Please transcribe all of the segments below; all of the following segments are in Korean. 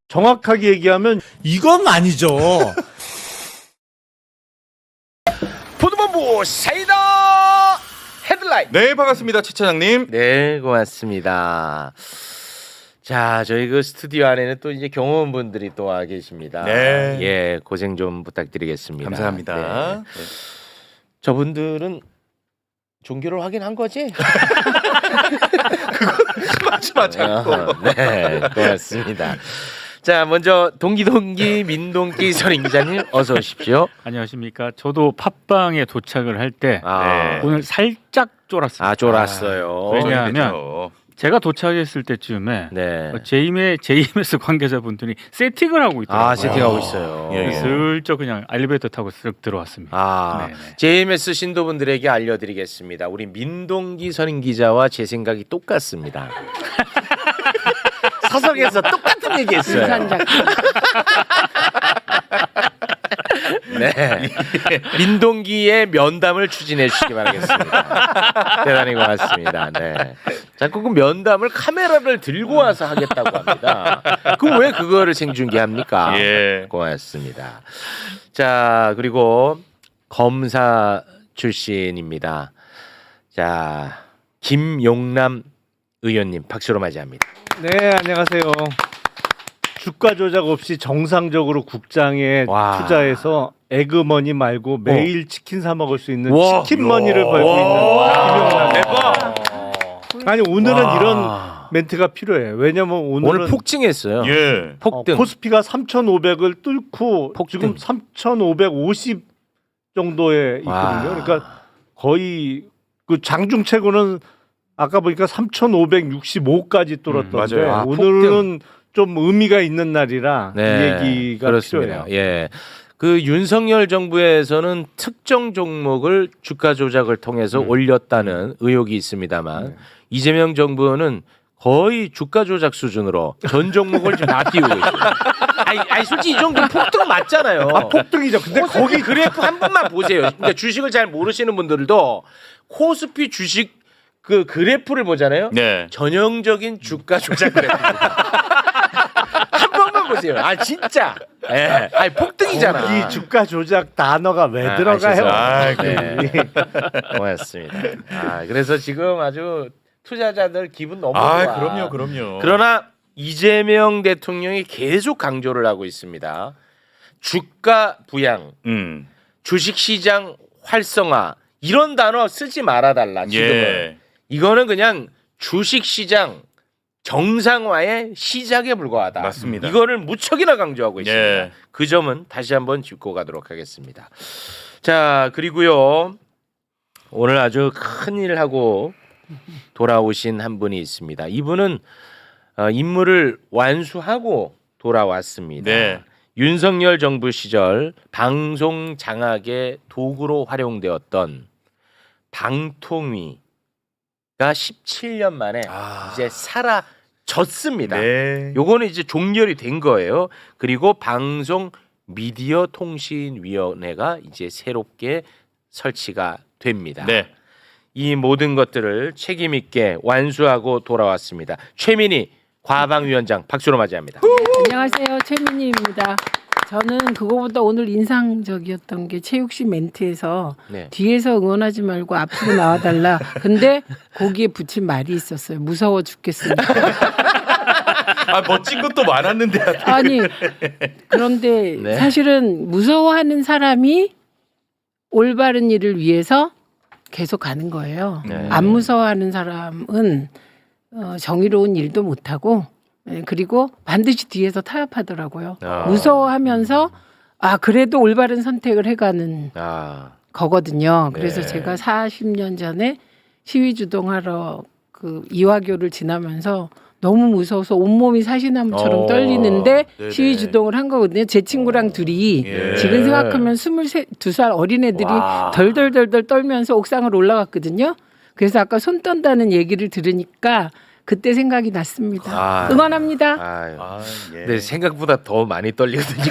정확하게 얘기하면 이건 아니죠. 보도본부 사이다 헤드라인. 네, 반갑습니다. 최 차장님. 네, 고맙습니다. 자, 저희 그 스튜디오 안에는 또 이제 경호원분들이 또 와 계십니다. 네. 예, 고생 좀 부탁드리겠습니다. 감사합니다. 네. 저분들은 종교를 확인한 거지? 하지 마, 자꾸. 네, 고맙습니다. 자, 먼저 동기 민동기 선임 기자님 어서 오십시오. 안녕하십니까. 저도 팟빵에 도착을 할 때 아, 오늘 살짝 쫄았습니다. 아 쫄았어요. 왜냐하면 그렇죠. 제가 도착했을 때쯤에 네. JMS 관계자분들이 세팅을 하고 있더라고요. 아, 세팅하고 있어요. 예, 예. 슬쩍 그냥 엘리베이터 타고 쓱 들어왔습니다. 아, 네네. JMS 신도분들에게 알려드리겠습니다. 우리 민동기 선임 기자와 제 생각이 똑같습니다. 사석에서 똑같은 얘기했어요. 네, 민동기의 면담을 추진해 주시기 바라겠습니다. 대단히 고맙습니다. 네, 자꾸 그 면담을 카메라를 들고 와서 하겠다고 합니다. 그럼 왜 그거를 생중계합니까? 예. 고맙습니다. 자, 그리고 검사 출신입니다. 자, 김용남 의원님 박수로 맞이합니다. 네, 안녕하세요. 주가 조작 없이 정상적으로 국장에 와. 투자해서 에그머니 말고 매일 치킨 사 먹을 수 있는 와. 치킨머니를 벌고 있는 김용남. 대박. 아니 오늘은 와. 이런 멘트가 필요해. 왜냐면 오늘은 오늘 폭증했어요. 예. 폭등. 코스피가 3,500을 뚫고 폭등. 지금 3,550 정도에 와. 있거든요. 그러니까 거의 그 장중 최고는 아까 보니까 3,565까지 뚫었던데 맞아요. 아, 오늘은 좀 의미가 있는 날이라 이 얘기가 그렇습니다. 필요해요. 예. 그 윤석열 정부에서는 특정 종목을 주가 조작을 통해서 올렸다는 의혹이 있습니다만 이재명 정부는 거의 주가 조작 수준으로 전 종목을 지금 다 띄우고 있어요. 아니 솔직히 이 정도 폭등 맞잖아요. 아, 폭등이죠. 근데 거기 그래프 한 번만 보세요. 그러니까 주식을 잘 모르시는 분들도 코스피 주식 그 그래프를 보잖아요. 네. 전형적인 주가 조작 그래프입니다. 한 번만 보세요. 아 진짜. 예. 아니 폭등이잖아. 이 주가 조작 단어가 왜 들어가요? 아, 네. 고맙습니다. 아, 그래서 지금 아주 투자자들 기분 너무 아, 좋아. 그럼요. 그러나 이재명 대통령이 계속 강조를 하고 있습니다. 주가 부양, 주식시장 활성화 이런 단어 쓰지 말아달라. 지금은. 예. 이거는 그냥 주식시장 정상화의 시작에 불과하다. 맞습니다. 이거를 무척이나 강조하고 있습니다. 예. 그 점은 다시 한번 짚고 가도록 하겠습니다. 자, 그리고요. 오늘 아주 큰 일을 하고 돌아오신 한 분이 있습니다. 이분은 임무를 완수하고 돌아왔습니다. 네. 윤석열 정부 시절 방송 장악의 도구로 활용되었던 방통위가 17년 만에 이제 사라졌습니다. 네. 요거는 이제 종결이 된 거예요. 그리고 방송 미디어 통신위원회가 이제 새롭게 설치가 됩니다. 네. 이 모든 것들을 책임 있게 완수하고 돌아왔습니다. 최민희 과방위원장 박수로 맞이합니다. 안녕하세요. 최민희입니다. 저는 그거보다 오늘 인상적이었던 게 최욱 씨 멘트에서 네. 뒤에서 응원하지 말고 앞으로 나와달라. 근데 거기에 붙인 말이 있었어요. 무서워 죽겠습니다. 아, 멋진 것도 많았는데. 아니 그런데 네. 사실은 무서워하는 사람이 올바른 일을 위해서 계속 가는 거예요. 네. 안 무서워하는 사람은 정의로운 일도 못하고 그리고 반드시 뒤에서 타협하더라고요. 아. 무서워하면서 그래도 올바른 선택을 해가는 아, 거거든요. 그래서 네. 제가 40년 전에 시위 주동하러 그 이화교를 지나면서 너무 무서워서 온몸이 사시나무처럼 떨리는데 네네. 시위 주동을 한 거거든요. 제 친구랑 둘이 예. 지금 생각하면 22살 어린애들이 와. 덜덜덜덜 떨면서 옥상을 올라갔거든요. 그래서 아까 손 떤다는 얘기를 들으니까 그때 생각이 났습니다. 아. 응원합니다. 아유. 아, 예. 근데 생각보다 더 많이 떨리거든요.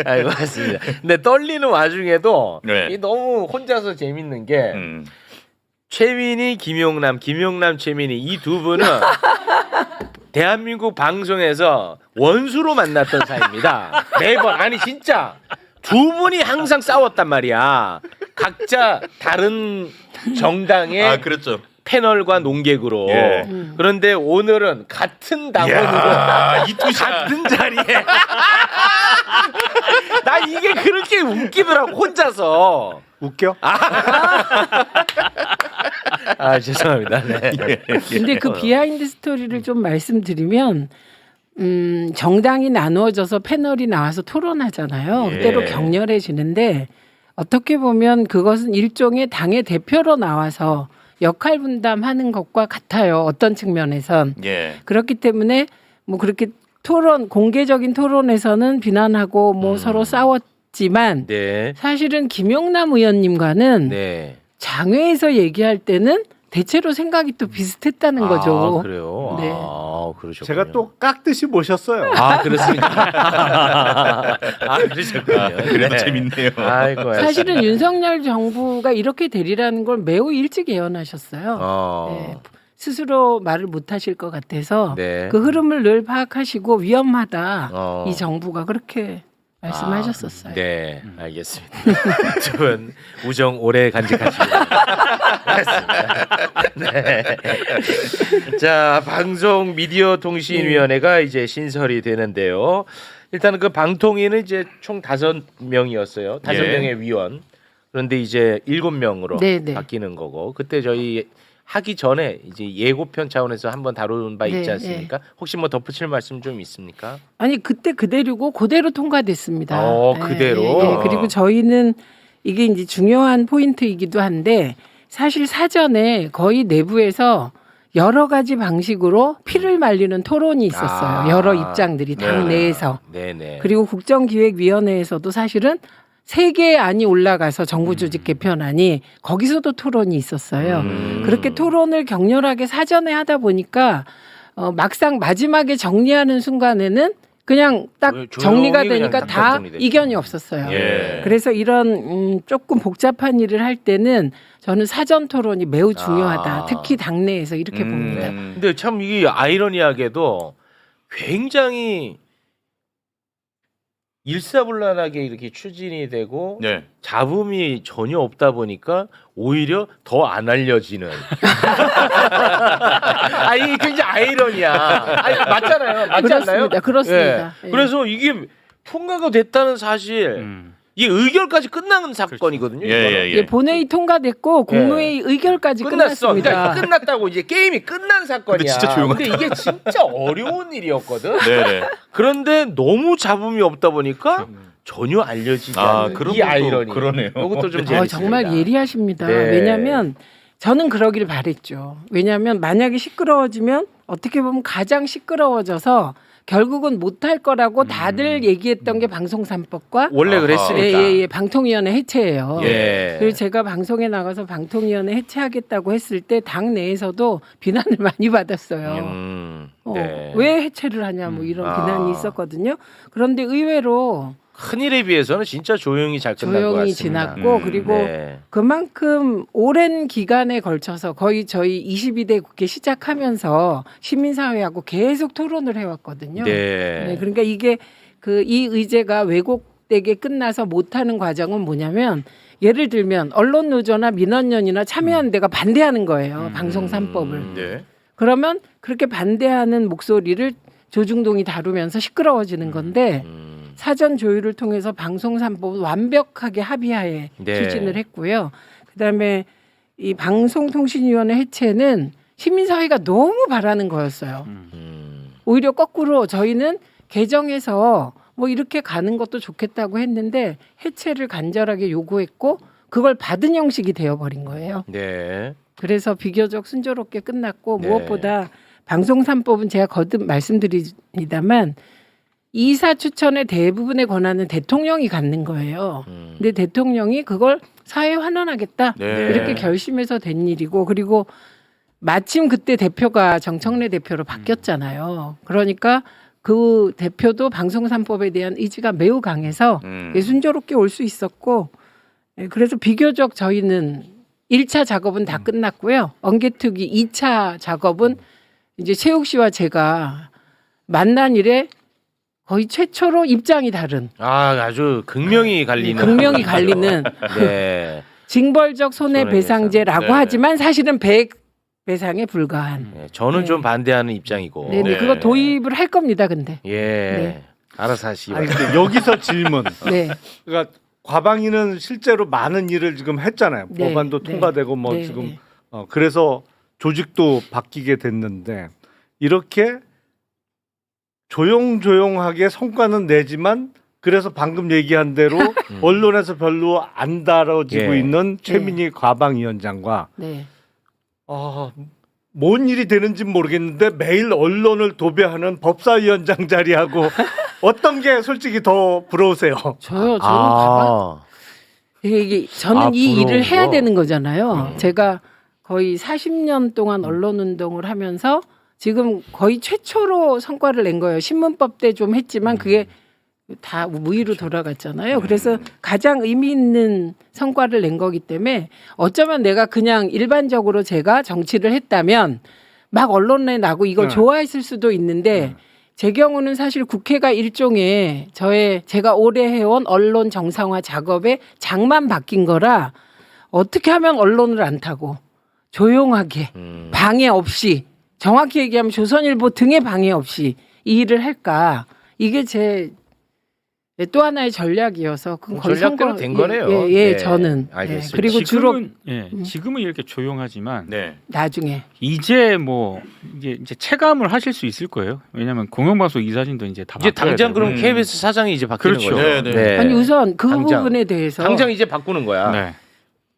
아이고 맞습니다. 근데 떨리는 와중에도 네. 이 너무 혼자서 재밌는 게 음. 최민희, 김용남, 최민희 이 두 분은 대한민국 방송에서 원수로 만났던 사이입니다. 매번 아니 진짜 두 분이 항상 싸웠단 말이야. 각자 다른 정당의 아 그렇죠. 패널과 논객으로. 예. 그런데 오늘은 같은 당원으로 야, 이 투샷. 같은 자리에. 나 이게 그렇게 웃기더라고 혼자서. 웃겨? 아 죄송합니다. 네. 근데 그 비하인드 스토리를 좀 말씀드리면 정당이 나누어져서 패널이 나와서 토론하잖아요. 예. 때로 격렬해지는데 어떻게 보면 그것은 일종의 당의 대표로 나와서 역할 분담하는 것과 같아요. 어떤 측면에선. 예. 그렇기 때문에 뭐 그렇게 공개적인 토론에서는 비난하고 뭐 서로 싸웠지만 네. 사실은 김용남 의원님과는 네. 장외에서 얘기할 때는 대체로 생각이 또 비슷했다는 거죠. 아, 그래요. 네. 아, 그러셨군요. 제가 또 깍듯이 모셨어요. 아 그렇습니다. 아 그러셨군요. 그래도 네. 재밌네요. 아이고. 사실은 윤석열 정부가 이렇게 되리라는 걸 매우 일찍 예언하셨어요. 네. 스스로 말을 못 하실 것 같아서 네. 그 흐름을 늘 파악하시고 위험하다. 어. 이 정부가 그렇게 말씀하셨었어요. 네, 알겠습니다. 두 분 우정 오래 간직하시길 바랍니다. 네. 자, 방송 미디어 통신위원회가 이제 신설이 되는데요. 일단은 그 방통위는 이제 총 5명이었어요. 5명의 위원. 그런데 이제 7명으로 네, 네. 바뀌는 거고. 그때 저희 하기 전에 이제 예고편 차원에서 한번 다룬 바 있지 네, 않습니까? 혹시 뭐 덧붙일 말씀 좀 있습니까? 아니 그때 그대로고 그대로 통과됐습니다. 그대로? 그리고 저희는 이게 이제 중요한 포인트이기도 한데 사실 사전에 거의 내부에서 여러 가지 방식으로 피를 말리는 토론이 있었어요. 여러 입장들이 당 내에서. 네네. 그리고 국정기획위원회에서도 사실은 3개의 안이 올라가서 정부 조직 개편안이 거기서도 토론이 있었어요. 그렇게 토론을 격렬하게 사전에 하다 보니까 막상 마지막에 정리하는 순간에는 그냥 딱 조용히 정리가 그냥 되니까 딱 다 정리됐죠. 이견이 없었어요. 예. 그래서 이런 조금 복잡한 일을 할 때는 저는 사전 토론이 매우 중요하다. 아. 특히 당내에서 이렇게 봅니다. 근데 참 이게 아이러니하게도 굉장히 일사불란하게 이렇게 추진이 되고 네. 잡음이 전혀 없다 보니까 오히려 더 안 알려지는. 아 이게 굉장히 아이러니야. 아니, 맞잖아요. 맞지 않나요? 그렇습니다. 예. 예. 그래서 이게 통과가 됐다는 사실 이게 의결까지 끝나는 사건이거든요. 이거는. 예, 본회의 통과됐고 국무회의 의결까지 끝났어. 끝났습니다. 그러니까 끝났다고 이제 게임이 끝난 사건이야. 근데 진짜 조용하다. 근데 이게 진짜 어려운 일이었거든. 네네. 그런데 너무 잡음이 없다 보니까 전혀 알려지지 아, 않는 그런 이 것도 아이러니. 그러네요. 이것도 좀 네. 재밌습니다. 정말 예리하십니다. 네. 왜냐하면 저는 그러길 바랬죠. 왜냐하면 만약에 시끄러워지면 어떻게 보면 가장 시끄러워져서 결국은 못할 거라고 다들 얘기했던 게 방송 3법과 원래 그랬으니까. 방통위원회 해체예요. 예. 그리고 제가 방송에 나가서 방통위원회 해체하겠다고 했을 때 당 내에서도 비난을 많이 받았어요. 네. 왜 해체를 하냐 뭐 이런 비난이 있었거든요. 그런데 의외로 큰일에 비해서는 진짜 조용히 잘 끝난 것 조용히 같습니다. 지났고 그리고 네. 그만큼 오랜 기간에 걸쳐서 거의 저희 22대 국회 시작하면서 시민사회하고 계속 토론을 해왔거든요. 네. 그러니까 이게 이 의제가 왜곡되게 끝나서 못하는 과정은 뭐냐면 예를 들면 언론노조나 민원연이나 참여연대가 반대하는 거예요. 방송 3법을. 네. 그러면 그렇게 반대하는 목소리를 조중동이 다루면서 시끄러워지는 건데 사전 조율을 통해서 방송 3법을 완벽하게 합의하에 네. 추진을 했고요. 그다음에 이 방송통신위원회 해체는 시민사회가 너무 바라는 거였어요. 오히려 거꾸로 저희는 개정해서 뭐 이렇게 가는 것도 좋겠다고 했는데 해체를 간절하게 요구했고 그걸 받은 형식이 되어버린 거예요. 네. 그래서 비교적 순조롭게 끝났고 네. 무엇보다 방송 3법은 제가 거듭 말씀드립니다만 이사 추천의 대부분의 권한은 대통령이 갖는 거예요. 근데 대통령이 그걸 사회에 환원하겠다 네. 이렇게 결심해서 된 일이고 그리고 마침 그때 대표가 정청래 대표로 바뀌었잖아요. 그러니까 그 대표도 방송 3법에 대한 의지가 매우 강해서 순조롭게 올 수 있었고 그래서 비교적 저희는 1차 작업은 다 끝났고요. 엉개특위 2차 작업은 이제 최욱 씨와 제가 만난 이래 거의 최초로 입장이 다른 아주 극명히 갈리는. 극명히 갈리는 네. 징벌적 손해배상제라고 네. 하지만 사실은 배상에 불과한. 네, 저는 네. 좀 반대하는 입장이고. 네, 네. 그거 도입을 할 겁니다. 근데. 예. 네. 알아서 하시기 아니, 바랍니다. 근데 여기서 질문. 네. 그러니까 과방위는 실제로 많은 일을 지금 했잖아요. 네, 법안도 네. 통과되고 뭐 네, 지금 네. 그래서 조직도 바뀌게 됐는데 이렇게 조용조용하게 성과는 내지만 그래서 방금 얘기한 대로 언론에서 별로 안 다뤄지고 예. 있는 최민희 과방위원장과 네. 뭔 일이 되는지 모르겠는데 매일 언론을 도배하는 법사위원장 자리하고 어떤 게 솔직히 더 부러우세요? 저는 가방 이게 저는 이 부러운 일을 해야 거. 되는 거잖아요. 제가 거의 40년 동안 언론 운동을 하면서 지금 거의 최초로 성과를 낸 거예요. 신문법 때 좀 했지만 그게 다 무의로 돌아갔잖아요. 그래서 가장 의미 있는 성과를 낸 거기 때문에 어쩌면 내가 그냥 일반적으로 제가 정치를 했다면 막 언론에 나고 이걸 네. 좋아했을 수도 있는데 제 경우는 사실 국회가 일종의 제가 오래 해온 언론 정상화 작업의 장만 바뀐 거라 어떻게 하면 언론을 안 타고 조용하게 방해 없이 정확히 얘기하면 조선일보 등의 방해 없이 이 일을 할까 이게 제 또 하나의 전략이어서 그건 거의 전략대로 선거- 된 거네요. 예, 네, 저는 알겠습니다. 그리고 주로 지금은 이렇게 조용하지만 네. 나중에 이제 뭐 이제 체감을 하실 수 있을 거예요. 왜냐하면 공영방송 이사진도 이제 다 이제 바꿔야 당장 되고. 그럼 KBS 사장이 이제 바뀌는 그렇죠. 거죠. 네, 네. 아니 우선 그 당장. 부분에 대해서 당장 이제 바꾸는 거야. 네.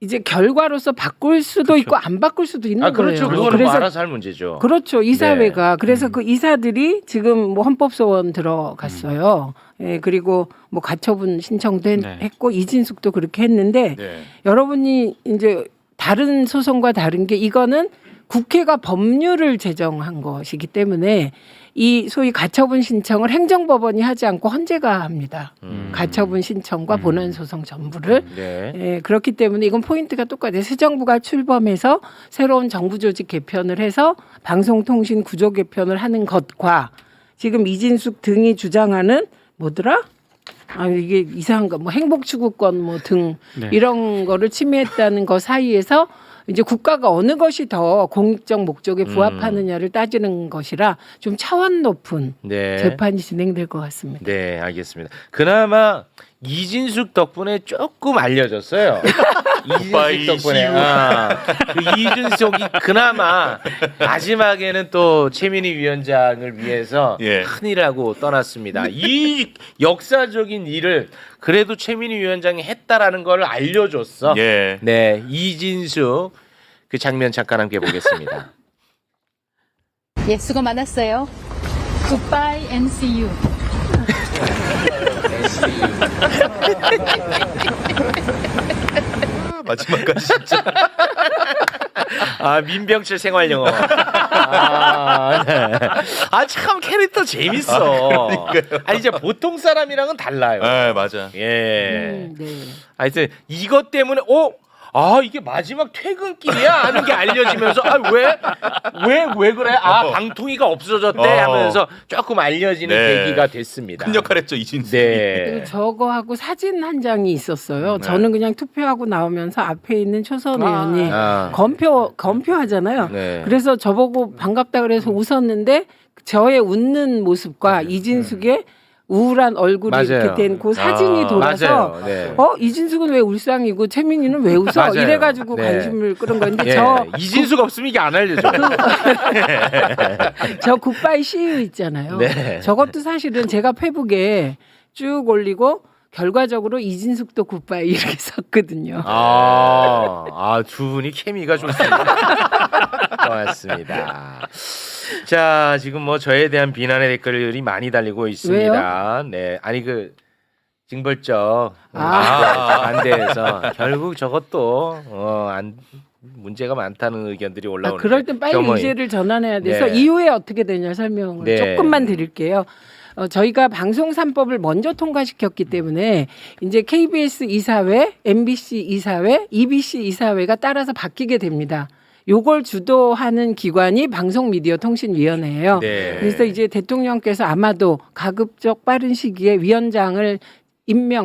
이제 결과로서 바꿀 수도 그렇죠. 있고 안 바꿀 수도 있는 그렇죠. 거예요. 그거는 뭐 알아서 할 문제죠. 그렇죠. 이사회가. 그래서 음. 그 이사들이 지금 뭐 헌법소원 들어갔어요. 예, 그리고 뭐 가처분 신청도 네. 했고 이진숙도 그렇게 했는데 네. 여러분이 이제 다른 소송과 다른 게 이거는 국회가 법률을 제정한 것이기 때문에 이 소위 가처분 신청을 행정법원이 하지 않고 헌재가 합니다. 가처분 신청과 본안 소송 전부를. 네. 예, 그렇기 때문에 이건 포인트가 똑같아요. 새 정부가 출범해서 새로운 정부 조직 개편을 해서 방송통신 구조 개편을 하는 것과 지금 이진숙 등이 주장하는 뭐더라? 이게 이상한 거, 뭐 행복추구권 뭐 등 네. 이런 거를 침해했다는 거 사이에서 이제 국가가 어느 것이 더 공익적 목적에 부합하느냐를 따지는 것이라 좀 차원 높은 네. 재판이 진행될 것 같습니다. 네, 알겠습니다. 그나마 이진숙 덕분에 조금 알려졌어요. 이진숙 덕분에. 그 이진숙이 그나마 마지막에는 또 최민희 위원장을 위해서 예. 큰 일을 하고 떠났습니다. 이 역사적인 일을 그래도 최민희 위원장이 했다라는 걸 알려줬어. 예. 네, 이진숙 그 장면 잠깐 함께 보겠습니다. 예, 수고 많았어요. Goodbye and see you. 마지막까지 진짜. 민병철 생활 영어. 네. 참 캐릭터 재밌어. 아니 이제 보통 사람이랑은 달라요. 네, 맞아. 예. 네. 하여튼 이것 때문에 이게 마지막 퇴근길이야 하는 게 알려지면서 왜 그래? 방통위가 없어졌대 하면서 조금 알려지는 네. 계기가 됐습니다. 큰 역할 했죠, 이진숙이. 그리고 네. 저거하고 사진 한 장이 있었어요. 네. 저는 그냥 투표하고 나오면서 앞에 있는 초선 의원이 아. 검표하잖아요. 네. 그래서 저보고 반갑다 그래서 웃었는데 저의 웃는 모습과 이진숙의 우울한 얼굴이 맞아요. 이렇게 된 그 사진이 돌아서 맞아요. 네. 이진숙은 왜 울상이고 최민희는 왜 웃어? 맞아요. 이래가지고 네. 관심을 끌은 건데 예. 저 이진수가 없으면 이게 안 알려져. 굿바이 시유 있잖아요. 네. 저것도 사실은 제가 페북에 쭉 올리고 결과적으로 이진숙도 굿바이 이렇게 썼거든요. 두 분이 케미가 좋습니다. 고맙습니다. 자, 지금 뭐 저에 대한 비난의 댓글이 많이 달리고 있습니다. 네, 아니 그 징벌적 반대해서 결국 저것도 문제가 많다는 의견들이 올라오는데. 그럴 땐 빨리 겸허히. 의제를 전환해야 돼서 네. 이후에 어떻게 되냐 설명을 네. 조금만 드릴게요. 저희가 방송 3법을 먼저 통과시켰기 때문에 이제 KBS 이사회, MBC 이사회, EBC 이사회가 따라서 바뀌게 됩니다. 요걸 주도하는 기관이 방송미디어통신위원회예요. 네. 그래서 이제 대통령께서 아마도 가급적 빠른 시기에 위원장을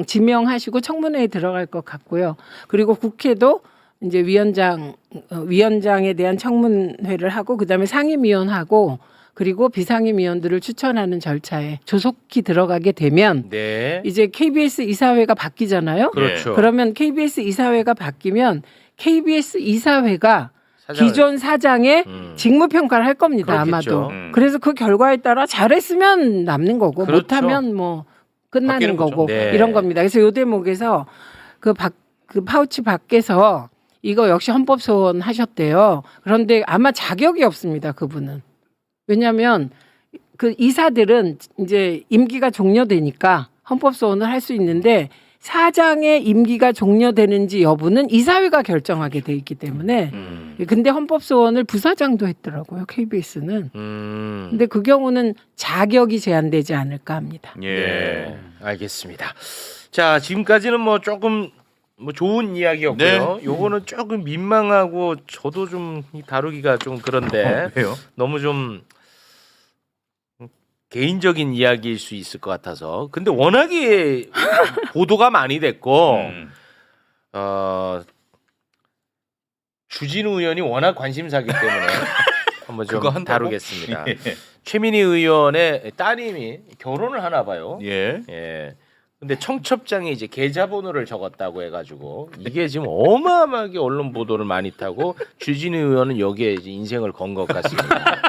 지명하시고 청문회에 들어갈 것 같고요. 그리고 국회도 이제 위원장에 대한 청문회를 하고 그다음에 상임위원하고 그리고 비상임위원들을 추천하는 절차에 조속히 들어가게 되면 네. 이제 KBS 이사회가 바뀌잖아요. 그렇죠. 그러면 KBS 이사회가 바뀌면 KBS 이사회가 사장을- 기존 사장의 직무평가를 할 겁니다. 그렇겠죠. 아마도. 그래서 그 결과에 따라 잘했으면 남는 거고 그렇죠. 못하면 뭐 끝나는 바뀌는 거죠. 거고 네. 이런 겁니다. 그래서 요 대목에서 그 파우치 밖에서 이거 역시 헌법 소원 하셨대요. 그런데 아마 자격이 없습니다. 그분은. 왜냐하면 그 이사들은 이제 임기가 종료되니까 헌법 소원을 할 수 있는데 사장의 임기가 종료되는지 여부는 이사회가 결정하게 돼 있기 때문에 근데 헌법 소원을 부사장도 했더라고요. KBS는. 근데 그 경우는 자격이 제한되지 않을까 합니다. 예. 네, 알겠습니다. 자, 지금까지는 뭐 조금 뭐 좋은 이야기였고요. 요거는 조금 민망하고 저도 좀 다루기가 좀 그런데 왜요? 너무 좀 개인적인 이야기일 수 있을 것 같아서. 근데 워낙에 보도가 많이 됐고 주진우 의원이 워낙 관심사기 때문에 한번 좀 그거 한다고? 다루겠습니다. 예. 최민희 의원의 따님이 결혼을 하나 봐요. 예. 예. 근데 청첩장에 이제 계좌번호를 적었다고 해가지고 이게 지금 어마어마하게 언론 보도를 많이 타고 주진우 의원은 여기에 이제 인생을 건 것 같습니다.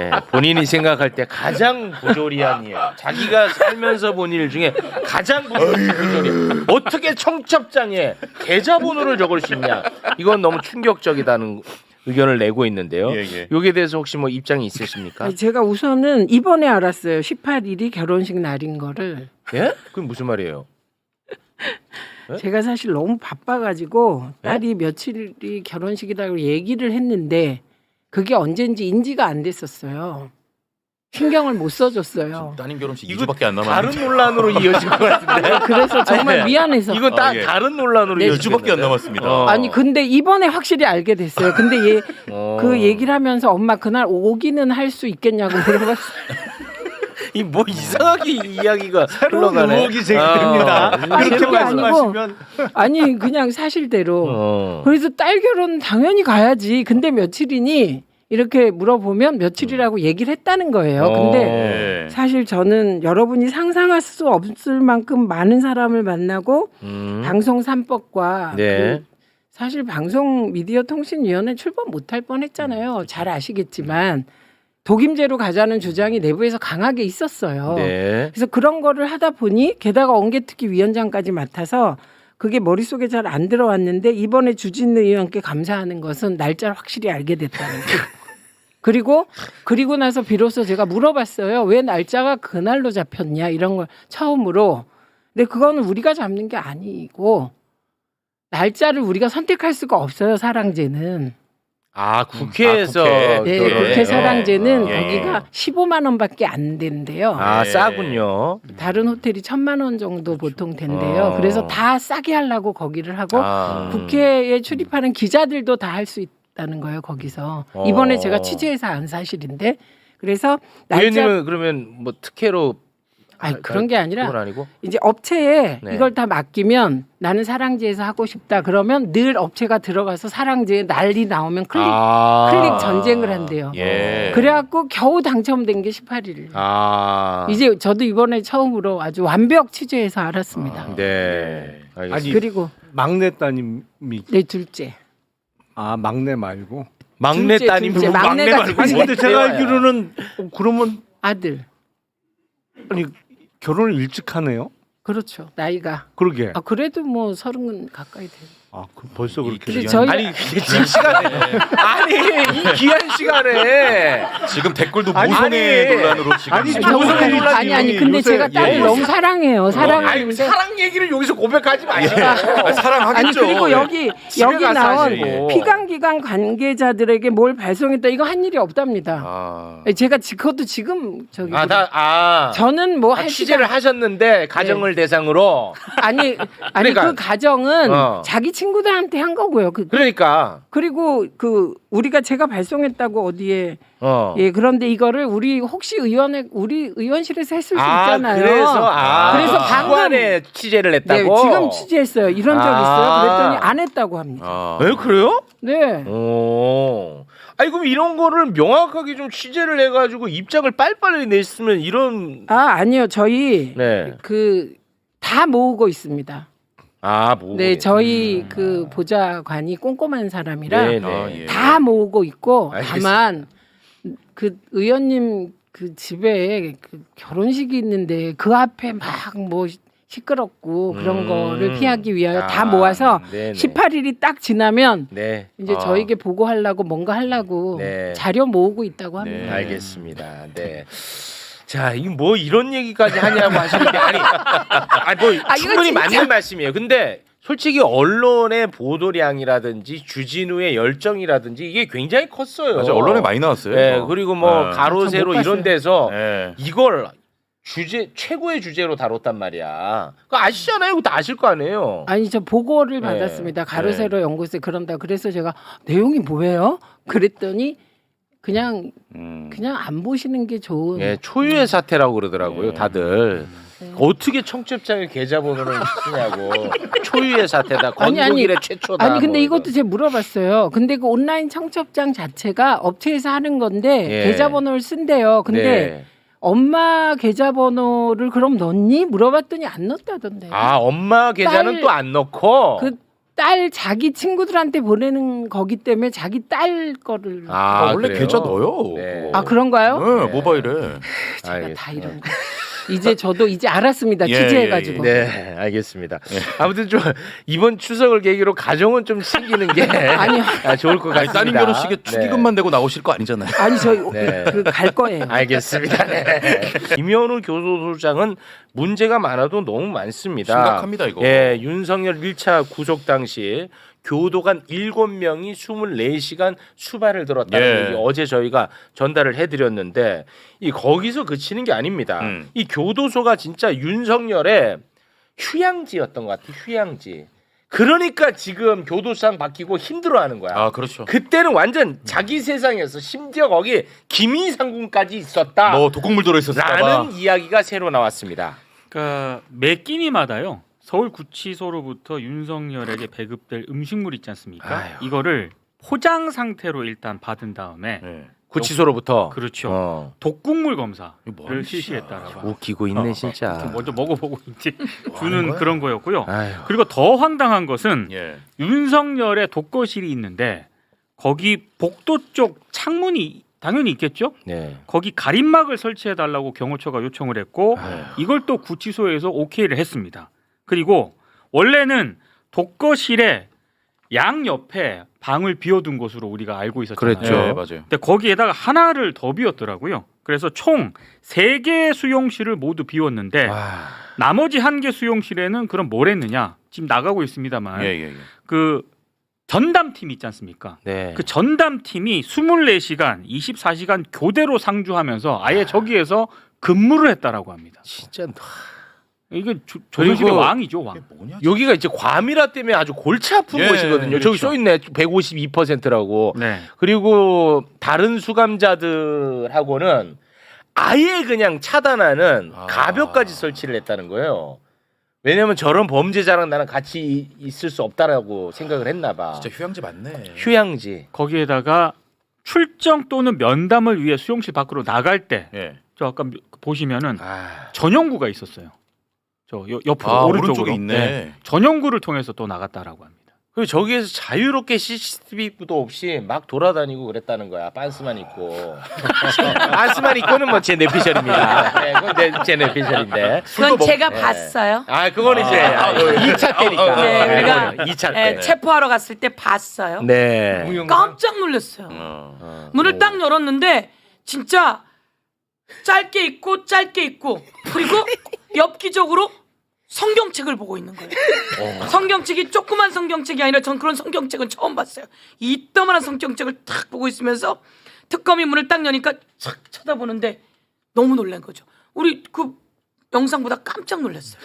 예, 본인이 생각할 때 가장 부조리한 일, 자기가 살면서 본 일 중에 가장 부조리. 어떻게 청첩장에 계좌번호를 적을 수 있냐? 이건 너무 충격적이다는 의견을 내고 있는데요. 예. 여기에 대해서 혹시 뭐 입장이 있으십니까? 제가 우선은 이번에 알았어요. 18일이 결혼식 날인 거를. 예? 그게 무슨 말이에요? 네? 제가 사실 너무 바빠가지고 네? 딸이 며칠이 결혼식이라고 얘기를 했는데 그게 언젠지 인지가 안 됐었어요. 신경을 못 써줬어요. 따님 결혼식 이거 2주밖에 안 다른 남았는데. 논란으로 이어질 것 같은데. 그래서 정말 아니, 미안해서. 이건 아, 예. 다른 논란으로 네. 이어질 2주밖에 안 남았습니다. 아니 근데 이번에 확실히 알게 됐어요. 근데 얘 그 얘기를 하면서 엄마 그날 오기는 할 수 있겠냐고 물어봤어요. 이뭐 이상하게 이야기가 새로운 흘러가네. 의혹이 제기됩니다. 아니, 그렇게 그게 아니고 말씀하시면 아니 그냥 사실대로. 어. 그래서 딸 결혼 당연히 가야지. 근데 며칠이니 이렇게 물어보면 며칠이라고 얘기를 했다는 거예요. 근데 예. 사실 저는 여러분이 상상할 수 없을 만큼 많은 사람을 만나고 방송 3법과 네. 사실 방송 미디어 통신위원회 출범 못할 뻔했잖아요. 잘 아시겠지만 독임제로 가자는 주장이 내부에서 강하게 있었어요. 네. 그래서 그런 거를 하다 보니 게다가 언개특위 위원장까지 맡아서 그게 머릿속에 잘 안 들어왔는데 이번에 주진우 의원께 감사하는 것은 날짜를 확실히 알게 됐다는 거예요. 그리고 나서 비로소 제가 물어봤어요. 왜 날짜가 그날로 잡혔냐 이런 걸 처음으로. 근데 그거는 우리가 잡는 게 아니고 날짜를 우리가 선택할 수가 없어요. 사랑제는. 아 국회에서 아, 국회. 네, 그거를. 국회 사랑제는 예. 거기가 15만 원밖에 안 된대요. 아 예. 싸군요. 다른 호텔이 1,000만 원 정도 보통 된대요. 어. 그래서 다 싸게 하려고 거기를 하고 아. 국회에 출입하는 기자들도 다 할 수 있다는 거예요. 거기서 이번에 제가 취재해서 안 사실인데 그래서 날짜 의원님은 그러면 뭐 특혜로 아니, 그런 게 아니라 그건 아니고 이제 업체에 네. 이걸 다 맡기면 나는 사랑제에서 하고 싶다 그러면 늘 업체가 들어가서 사랑제에 난리 나오면 클릭 전쟁을 한대요. 예. 그래갖고 겨우 당첨된 게 18일. 아 이제 저도 이번에 처음으로 아주 완벽 취재해서 알았습니다. 네. 알겠습니다. 아니, 그리고 막내 따님이 내 둘째. 막내 말고 막내 둘째, 따님 둘째. 막내가 말고 아니 근데 제가 대화야. 알기로는 그러면 아들. 아니 결혼을 일찍 하네요. 그렇죠. 나이가. 그러게. 그래도 뭐 30 가까이 돼요. 아, 그 벌써 그렇게 근데 귀한- 저희 아니 이게 지금 시간에 아니 이 귀한 시간에 지금 댓글도 아니, 모성애 아니. 논란으로 지금 아니, 저는- 모성애 논란이 아니 근데 요새- 제가 딸을 예. 너무 사랑해요. 아니 사랑하는데 사랑 얘기를 여기서 고백하지 마시고 사랑하겠죠. 아니 그리고 여기 집에 여기 가서 나온 하시고. 피감기관 관계자들에게 뭘 발송했다 이거 한 일이 없답니다. 아. 제가 그것도 지금 저기 저는 뭐 할 취재를 하셨는데 가정을 대상으로 아니 그러니까. 그 가정은 어. 자기 친구들한테 한 거고요. 그러니까 그리고 그 우리가 제가 발송했다고 어디에 어. 예 그런데 이거를 우리 혹시 우리 의원실에서 했을 수 있잖아요. 그래서 방금 방관에 취재를 네, 했다고. 지금 취재했어요. 이런 적 아. 있어요. 그랬더니 안 했다고 합니다. 아. 왜 그래요? 네. 오. 아니 그럼 이런 거를 명확하게 좀 취재를 해가지고 입장을 빨리빨리 냈으면 이런 아니요. 저희 네. 그 다 모으고 있습니다. 뭐 네, 저희 그 보좌관이 꼼꼼한 사람이라 네네. 아, 예. 다 모으고 있고 알겠습니다. 다만 그 의원님 그 집에 그 결혼식이 있는데 그 앞에 막 뭐 시끄럽고 그런 거를 피하기 위하여 다 모아서 네네. 18일이 딱 지나면 네. 이제 저에게 보고하려고 뭔가 하려고 네. 자료 모으고 있다고 합니다. 네. 알겠습니다. 네. 자, 이거 뭐 이런 얘기까지 하냐고 하시는데 뭐 이거 충분히 진짜- 맞는 말씀이에요. 근데 솔직히 언론의 보도량이라든지 주진우의 열정이라든지 이게 굉장히 컸어요. 맞아, 언론에 많이 나왔어요. 네, 이거. 그리고 뭐 네. 가로 저 못 세로 봤어요. 이런 데서 네. 이걸 최고의 주제로 다뤘단 말이야. 그거 아시잖아요. 그거 다 아실 거 아니에요. 아니 저 보고를 네. 받았습니다. 가로세로 연구소에 그런다. 그래서 제가 내용이 뭐예요? 그랬더니 그냥 안 보시는 게 좋은. 예, 초유의 사태라고 그러더라고요, 네. 다들. 어떻게 청첩장에 계좌번호를 쓰냐고. 초유의 사태다. 아니, 건국 이래 최초다. 아니 근데 뭐 이것도 제가 물어봤어요. 근데 그 온라인 청첩장 자체가 업체에서 하는 건데 예. 계좌번호를 쓴대요. 근데 네. 엄마 계좌번호를 그럼 넣니? 물어봤더니 안 넣었다던데. 엄마 계좌는 딸- 또 안 넣고. 그 딸 자기 친구들한테 보내는 거기 때문에 자기 딸 거를. 원래 그래요? 계좌 넣어요. 네. 아 그런가요? 네, 모바일에. 제가 알겠습니다. 다 이런 거. 이제 저도 이제 알았습니다. 예, 취재해가지고. 네, 알겠습니다. 아무튼 좀 이번 추석을 계기로 가정은 좀 챙기는 게 아니요. 좋을 것 아니, 같습니다. 따님 결혼식에 축의금만 내고 나오실 거 아니잖아요. 아니 저희 네. 갈 거예요. 알겠습니다. 네. 김현우 교도소장은 문제가 많아도 너무 많습니다. 심각합니다, 이거. 예, 윤석열 1차 구속 당시 교도관 7명이 24시간 수발을 들었다는 예. 얘기 어제 저희가 전달을 해드렸는데 이 거기서 그치는 게 아닙니다. 이 교도소가 진짜 윤석열의 휴양지였던 것 같아. 휴양지. 그러니까 지금 교도소장 바뀌고 힘들어하는 거야. 아, 그렇죠. 그때는 완전 자기 세상이었어. 심지어 거기 김희상군까지 있었다. 뭐 독극물 들어 있었을까 봐. 라는 이야기가 새로 나왔습니다. 그러니까 매 끼니마다요. 서울구치소로부터 윤석열에게 배급될 음식물 있지 않습니까? 아유. 이거를 포장 상태로 일단 받은 다음에 네. 구치소로부터. 그렇죠. 독극물 검사를 뭔 실시했다라고. 웃기고 있네 진짜. 먼저 먹어보고 이제 하는 주는 거야? 그런 거였고요. 아유. 그리고 더 황당한 것은 예. 윤석열의 독거실이 있는데 거기 복도 쪽 창문이 당연히 있겠죠? 네. 거기 가림막을 설치해 달라고 경호처가 요청을 했고 이걸 또 구치소에서 오케이를 했습니다. 그리고 원래는 독거실에 양 옆에 방을 비워둔 것으로 우리가 알고 있었잖아요. 그랬죠. 네, 맞아요. 근데 거기에다가 하나를 더 비웠더라고요. 그래서 총 3개 수용실을 모두 비웠는데 와. 나머지 1개 수용실에는 그럼 뭘 했느냐? 지금 나가고 있습니다만 예, 예, 예. 그 전담팀 있지 않습니까? 네. 그 전담팀이 24시간, 24시간 교대로 상주하면서 아예 저기에서 근무를 했다라고 합니다. 진짜 이게 조선시대 그리고 왕이죠, 왕. 뭐냐? 여기가 이제 과밀화 때문에 아주 골치 아픈 예, 곳이거든요. 그렇죠. 저기 써 있네. 152%라고. 네. 그리고 다른 수감자들하고는 아예 그냥 차단하는 가벽까지 설치를 했다는 거예요. 왜냐면 저런 범죄자랑 나는 같이 있을 수 없다라고 생각을 했나 봐. 진짜 휴양지 맞네. 휴양지. 거기에다가 출정 또는 면담을 위해 수용실 밖으로 나갈 때, 예. 저 아까 보시면은 아. 전용구가 있었어요. 저 옆으로 아, 오른쪽으로 오른쪽에 있네. 전용구를 통해서 또 나갔다라고 합니다. 그리고 저기에서 자유롭게 CCTV도 없이 막 돌아다니고 그랬다는 거야. 빤스만 입고. 빤스만 입고는 뭐 제 내피셜입니다. 네, 그건 제 내피셜인데. 그건 제가 네. 봤어요. 아, 그거는 이제 2차 때니까. 네, 우리가 2차 네, 때. 체포하러 갔을 때 봤어요. 네. 깜짝 놀랐어요. 문을 딱 열었는데 진짜 짧게 있고 그리고 엽기적으로 성경책을 보고 있는 거예요. 성경책이 조그만 성경책이 아니라 전 그런 성경책은 처음 봤어요. 이따만한 성경책을 탁 보고 있으면서 특검이 문을 딱 여니까 착 쳐다보는데 너무 놀란 거죠. 우리 그 영상보다 깜짝 놀랐어요.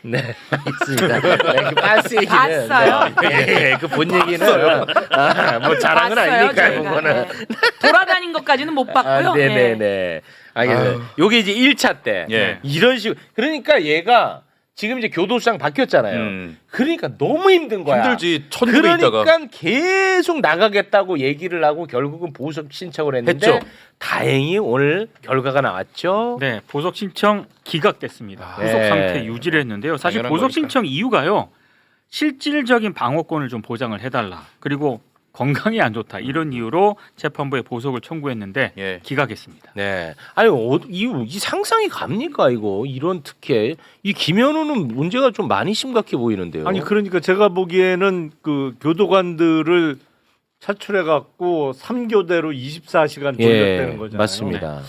네, 있습니다. 네, 그 빤스 얘기는. 봤어요? 네, 그 본 얘기는. 뭐 자랑은 봤어요, 아니니까, 저희가. 그거는. 네. 돌아다닌 것까지는 못 봤고요. 아, 네네네. 알겠어요. 요게 이제 1차 때. 예. 이런 식으로. 그러니까 얘가 지금 이제 교도소장 바뀌었잖아요. 그러니까 너무 힘든 거야. 힘들지. 천국에 있다가. 그러니까 계속 나가겠다고 얘기를 하고 결국은 보석 신청을 했는데 했죠. 다행히 오늘 결과가 나왔죠. 네, 보석 신청 기각됐습니다. 네. 후속 상태 유지를 했는데요. 사실 당연한 보석 거니까. 신청 이유가요. 실질적인 방어권을 좀 보장을 해달라. 그리고 건강이 안 좋다. 이런 이유로 재판부에 보석을 청구했는데 예. 기각했습니다. 네. 아니 이 상상이 갑니까 이거 이런 특혜 이 김현우는 문제가 좀 많이 심각해 보이는데요. 아니 그러니까 제가 보기에는 그 교도관들을 차출해 갖고 3교대로 24시간 돌렸다는 거잖아요. 맞습니다.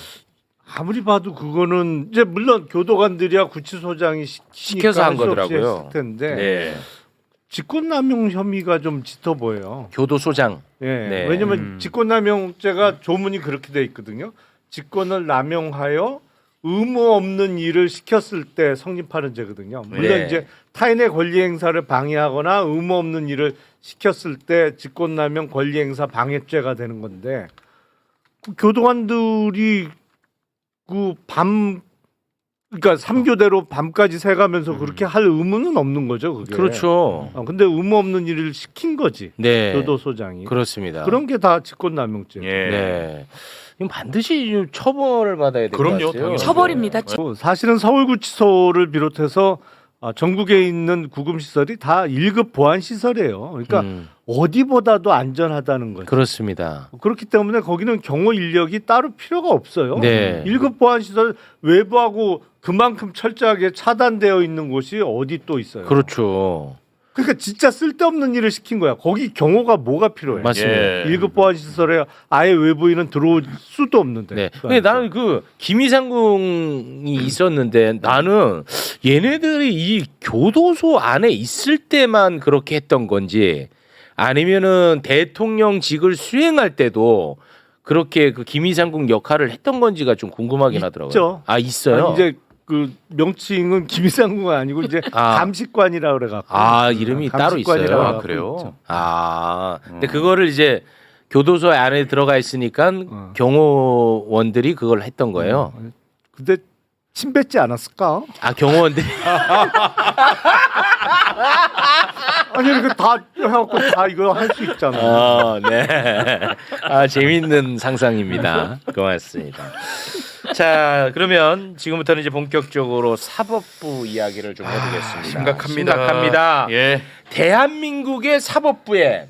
아무리 봐도 그거는 이제 물론 교도관들이야 구치소장이 시켜서 한 할 수 없이 거더라고요. 했을 텐데 네. 직권남용 혐의가 좀 짙어 보여요. 교도소장. 예. 네. 왜냐면 직권남용죄가 조문이 그렇게 돼 있거든요. 직권을 남용하여 의무 없는 일을 시켰을 때 성립하는 죄거든요. 물론 네. 이제 타인의 권리 행사를 방해하거나 의무 없는 일을 시켰을 때 직권남용 권리 행사 방해죄가 되는 건데 그 교도관들이 그러니까 3교대로 밤까지 새가면서 그렇게 할 의무는 없는 거죠, 그게. 그렇죠. 근데 의무 없는 일을 시킨 거지. 네. 교도소장이. 그렇습니다. 그런 게 다 직권남용죄. 예. 네. 이건 반드시 좀 처벌을 받아야 될 것 그럼요, 같아요. 당연히. 처벌입니다. 사실은 서울구치소를 비롯해서 전국에 있는 구금시설이 다 1급 보안시설이에요. 그러니까 어디보다도 안전하다는 거죠. 그렇습니다. 그렇기 때문에 거기는 경호 인력이 따로 필요가 없어요. 네. 1급 보안시설 외부하고 그만큼 철저하게 차단되어 있는 곳이 어디 또 있어요. 그렇죠. 그러니까 진짜 쓸데없는 일을 시킨 거야. 거기 경호가 뭐가 필요해. 맞습니다. 예. 1급 보안시설에 아예 외부인은 들어올 수도 없는데. 네. 근데 나는 그 김희상궁이 있었는데 나는 얘네들이 이 교도소 안에 있을 때만 그렇게 했던 건지 아니면은 대통령직을 수행할 때도 그렇게 그 김희상궁 역할을 했던 건지가 좀 궁금하긴 하더라고요. 있죠. 아 있어요. 아니, 이제 그 명칭은 김희상궁은 아니고 이제 아. 감식관이라 그래갖고. 아, 이름이 따로 있어요? 감식관이라고 아, 갖고 그래요? 있죠. 아, 근데 그거를 이제 교도소 안에 들어가 있으니까 경호원들이 그걸 했던 거예요. 근데 침 뱉지 않았을까? 아, 경호원들이 아니 이거 다 해갖고 다 이거 할 수 있잖아. 네. 아, 재밌는 상상입니다. 고맙습니다. 자, 그러면 지금부터는 이제 본격적으로 사법부 이야기를 좀 해보겠습니다. 심각합니다. 예. 대한민국의 사법부에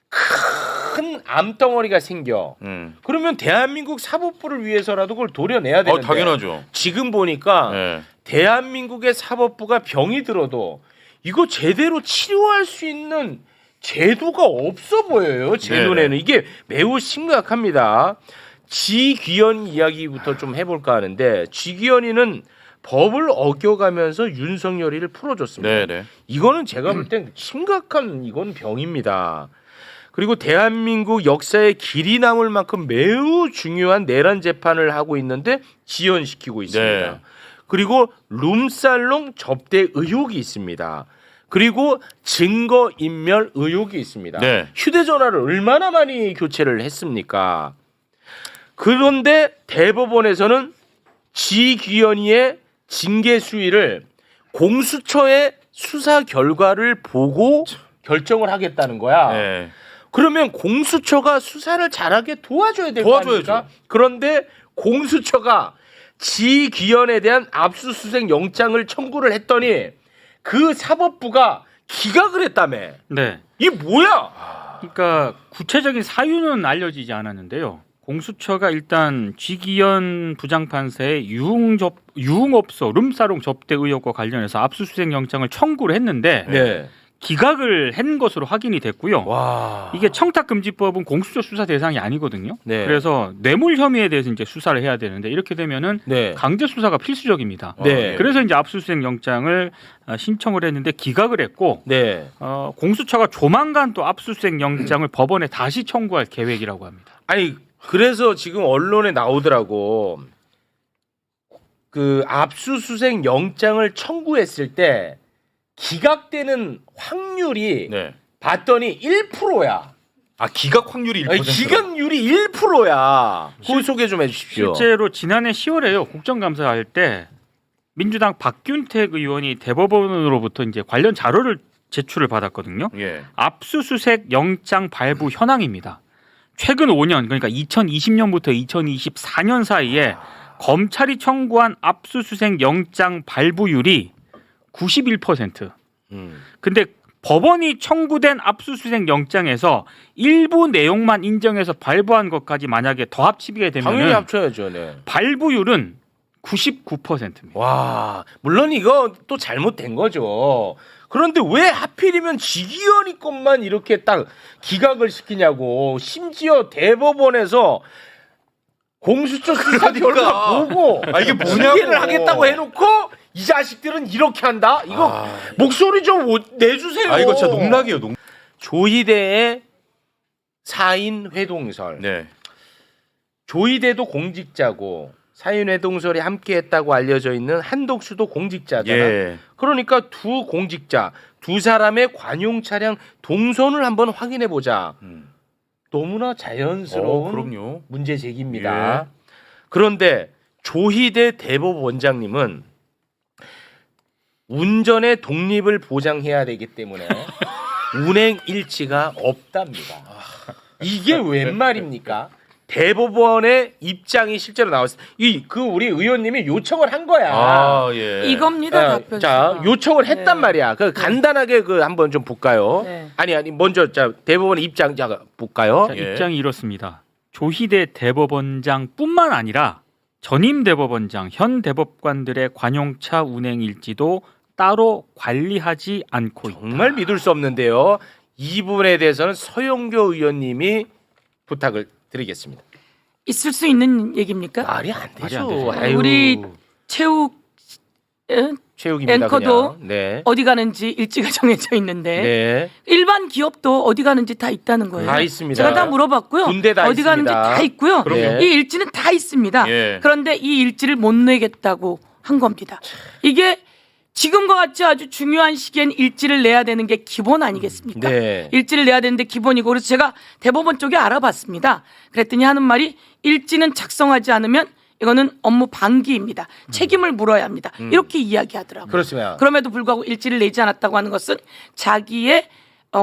큰 암덩어리가 생겨. 그러면 대한민국 사법부를 위해서라도 그걸 도려내야 되는데. 당연하죠. 지금 보니까 예. 대한민국의 사법부가 병이 들어도 이거 제대로 치료할 수 있는 제도가 없어 보여요. 제 네네. 눈에는 이게 매우 심각합니다. 지귀현 이야기부터 좀 해볼까 하는데 지귀현이는 법을 어겨가면서 윤석열이를 풀어줬습니다. 네네. 이거는 제가 볼 땐 심각한 이건 병입니다. 그리고 대한민국 역사에 길이 남을 만큼 매우 중요한 내란 재판을 하고 있는데 지연시키고 있습니다. 네. 그리고 룸살롱 접대 의혹이 있습니다. 그리고 증거인멸 의혹이 있습니다. 네. 휴대전화를 얼마나 많이 교체를 했습니까? 그런데 대법원에서는 지귀현이의 징계 수위를 공수처의 수사 결과를 보고 결정을 하겠다는 거야. 네. 그러면 공수처가 수사를 잘하게 도와줘야 될 거 도와줘야죠. 아닙니까? 그런데 공수처가 지귀현에 대한 압수수색 영장을 청구를 했더니 그 사법부가 기각을 했다며. 네. 이게 뭐야? 그러니까 구체적인 사유는 알려지지 않았는데요. 공수처가 일단 쥐기현 부장판사의 유흥업소 룸사롱 접대 의혹과 관련해서 압수수색 영장을 청구를 했는데 네. 기각을 한 것으로 확인이 됐고요. 와. 이게 청탁금지법은 공수처 수사 대상이 아니거든요. 네. 그래서 뇌물 혐의에 대해서 이제 수사를 해야 되는데 이렇게 되면은 네. 강제 수사가 필수적입니다. 네. 그래서 이제 압수수색 영장을 신청을 했는데 기각을 했고 네. 공수처가 조만간 또 압수수색 영장을 법원에 다시 청구할 계획이라고 합니다. 아니 그래서 지금 언론에 나오더라고. 그 압수수색 영장을 청구했을 때 기각되는 확률이 네. 봤더니 1%야. 아 기각 확률이 1%. 아니, 기각률이 1%야. 그걸 소개 좀 해주십시오. 실제로 지난해 10월에요. 국정감사할 때 민주당 박균택 의원이 대법원으로부터 이제 관련 자료를 제출을 받았거든요. 예. 압수수색 영장 발부 현황입니다. 최근 5년 그러니까 2020년부터 2024년 사이에 검찰이 청구한 압수수색 영장 발부율이 91%. 근데 법원이 청구된 압수수색 영장에서 일부 내용만 인정해서 발부한 것까지 만약에 더 합치게 당연히 되면 합쳐야죠. 네. 발부율은 99%입니다. 와, 물론 이거 또 잘못된 거죠. 그런데 왜 하필이면 지기현이 것만 이렇게 딱 기각을 시키냐고. 심지어 대법원에서 공수처 수사 결과 보고 아, 이게 뭐냐고. 징계를 하겠다고 해놓고 이 자식들은 이렇게 한다? 이거 목소리 좀 내주세요. 아 이거 진짜 농락이에요. 농. 조희대의 사인 회동설. 네. 조희대도 공직자고 사인 회동설이 함께했다고 알려져 있는 한덕수도 공직자잖아. 예. 그러니까 두 공직자 두 사람의 관용 차량 동선을 한번 확인해 보자. 너무나 자연스러운 그럼요. 문제 제기입니다. 그런데 조희대 대법원장님은 운전의 독립을 보장해야 되기 때문에 운행 일지가 없답니다. 이게 웬 말입니까? 대법원의 입장이 실제로 나왔어요. 그 우리 의원님이 요청을 한 거야. 아 예. 이겁니다. 답변. 자, 요청을 했단 네. 말이야. 그 간단하게 그 한번 좀 볼까요? 네. 아니 먼저 자 대법원의 입장 자 볼까요? 자, 예. 입장이 이렇습니다. 조희대 대법원장뿐만 아니라 전임 대법원장, 현 대법관들의 관용차 운행 일지도 따로 관리하지 않고 있다. 정말 믿을 수 없는데요. 이 부분에 대해서는 서영교 의원님이 부탁을 드리겠습니다. 있을 수 있는 얘기입니까? 말이 안 말이 되죠. 안 되죠. 아유, 우리 최욱 체육입니다. 앵커도 그냥. 네. 어디 가는지 일지가 정해져 있는데 네. 일반 기업도 어디 가는지 다 있다는 거예요. 다 있습니다. 제가 다 물어봤고요. 군대 다 어디 가는지 있습니다. 다 있고요. 그럼요. 이 일지는 다 있습니다. 예. 그런데 이 일지를 못 내겠다고 한 겁니다. 이게 지금과 같이 아주 중요한 시기엔 일지를 내야 되는 게 기본 아니겠습니까? 네. 일지를 내야 되는데 기본이고 그래서 제가 대법원 쪽에 알아봤습니다. 그랬더니 하는 말이 일지는 작성하지 않으면 이거는 업무 방기입니다. 책임을 물어야 합니다. 이렇게 이야기하더라고요. 그렇습니다. 그럼에도 불구하고 일지를 내지 않았다고 하는 것은 자기의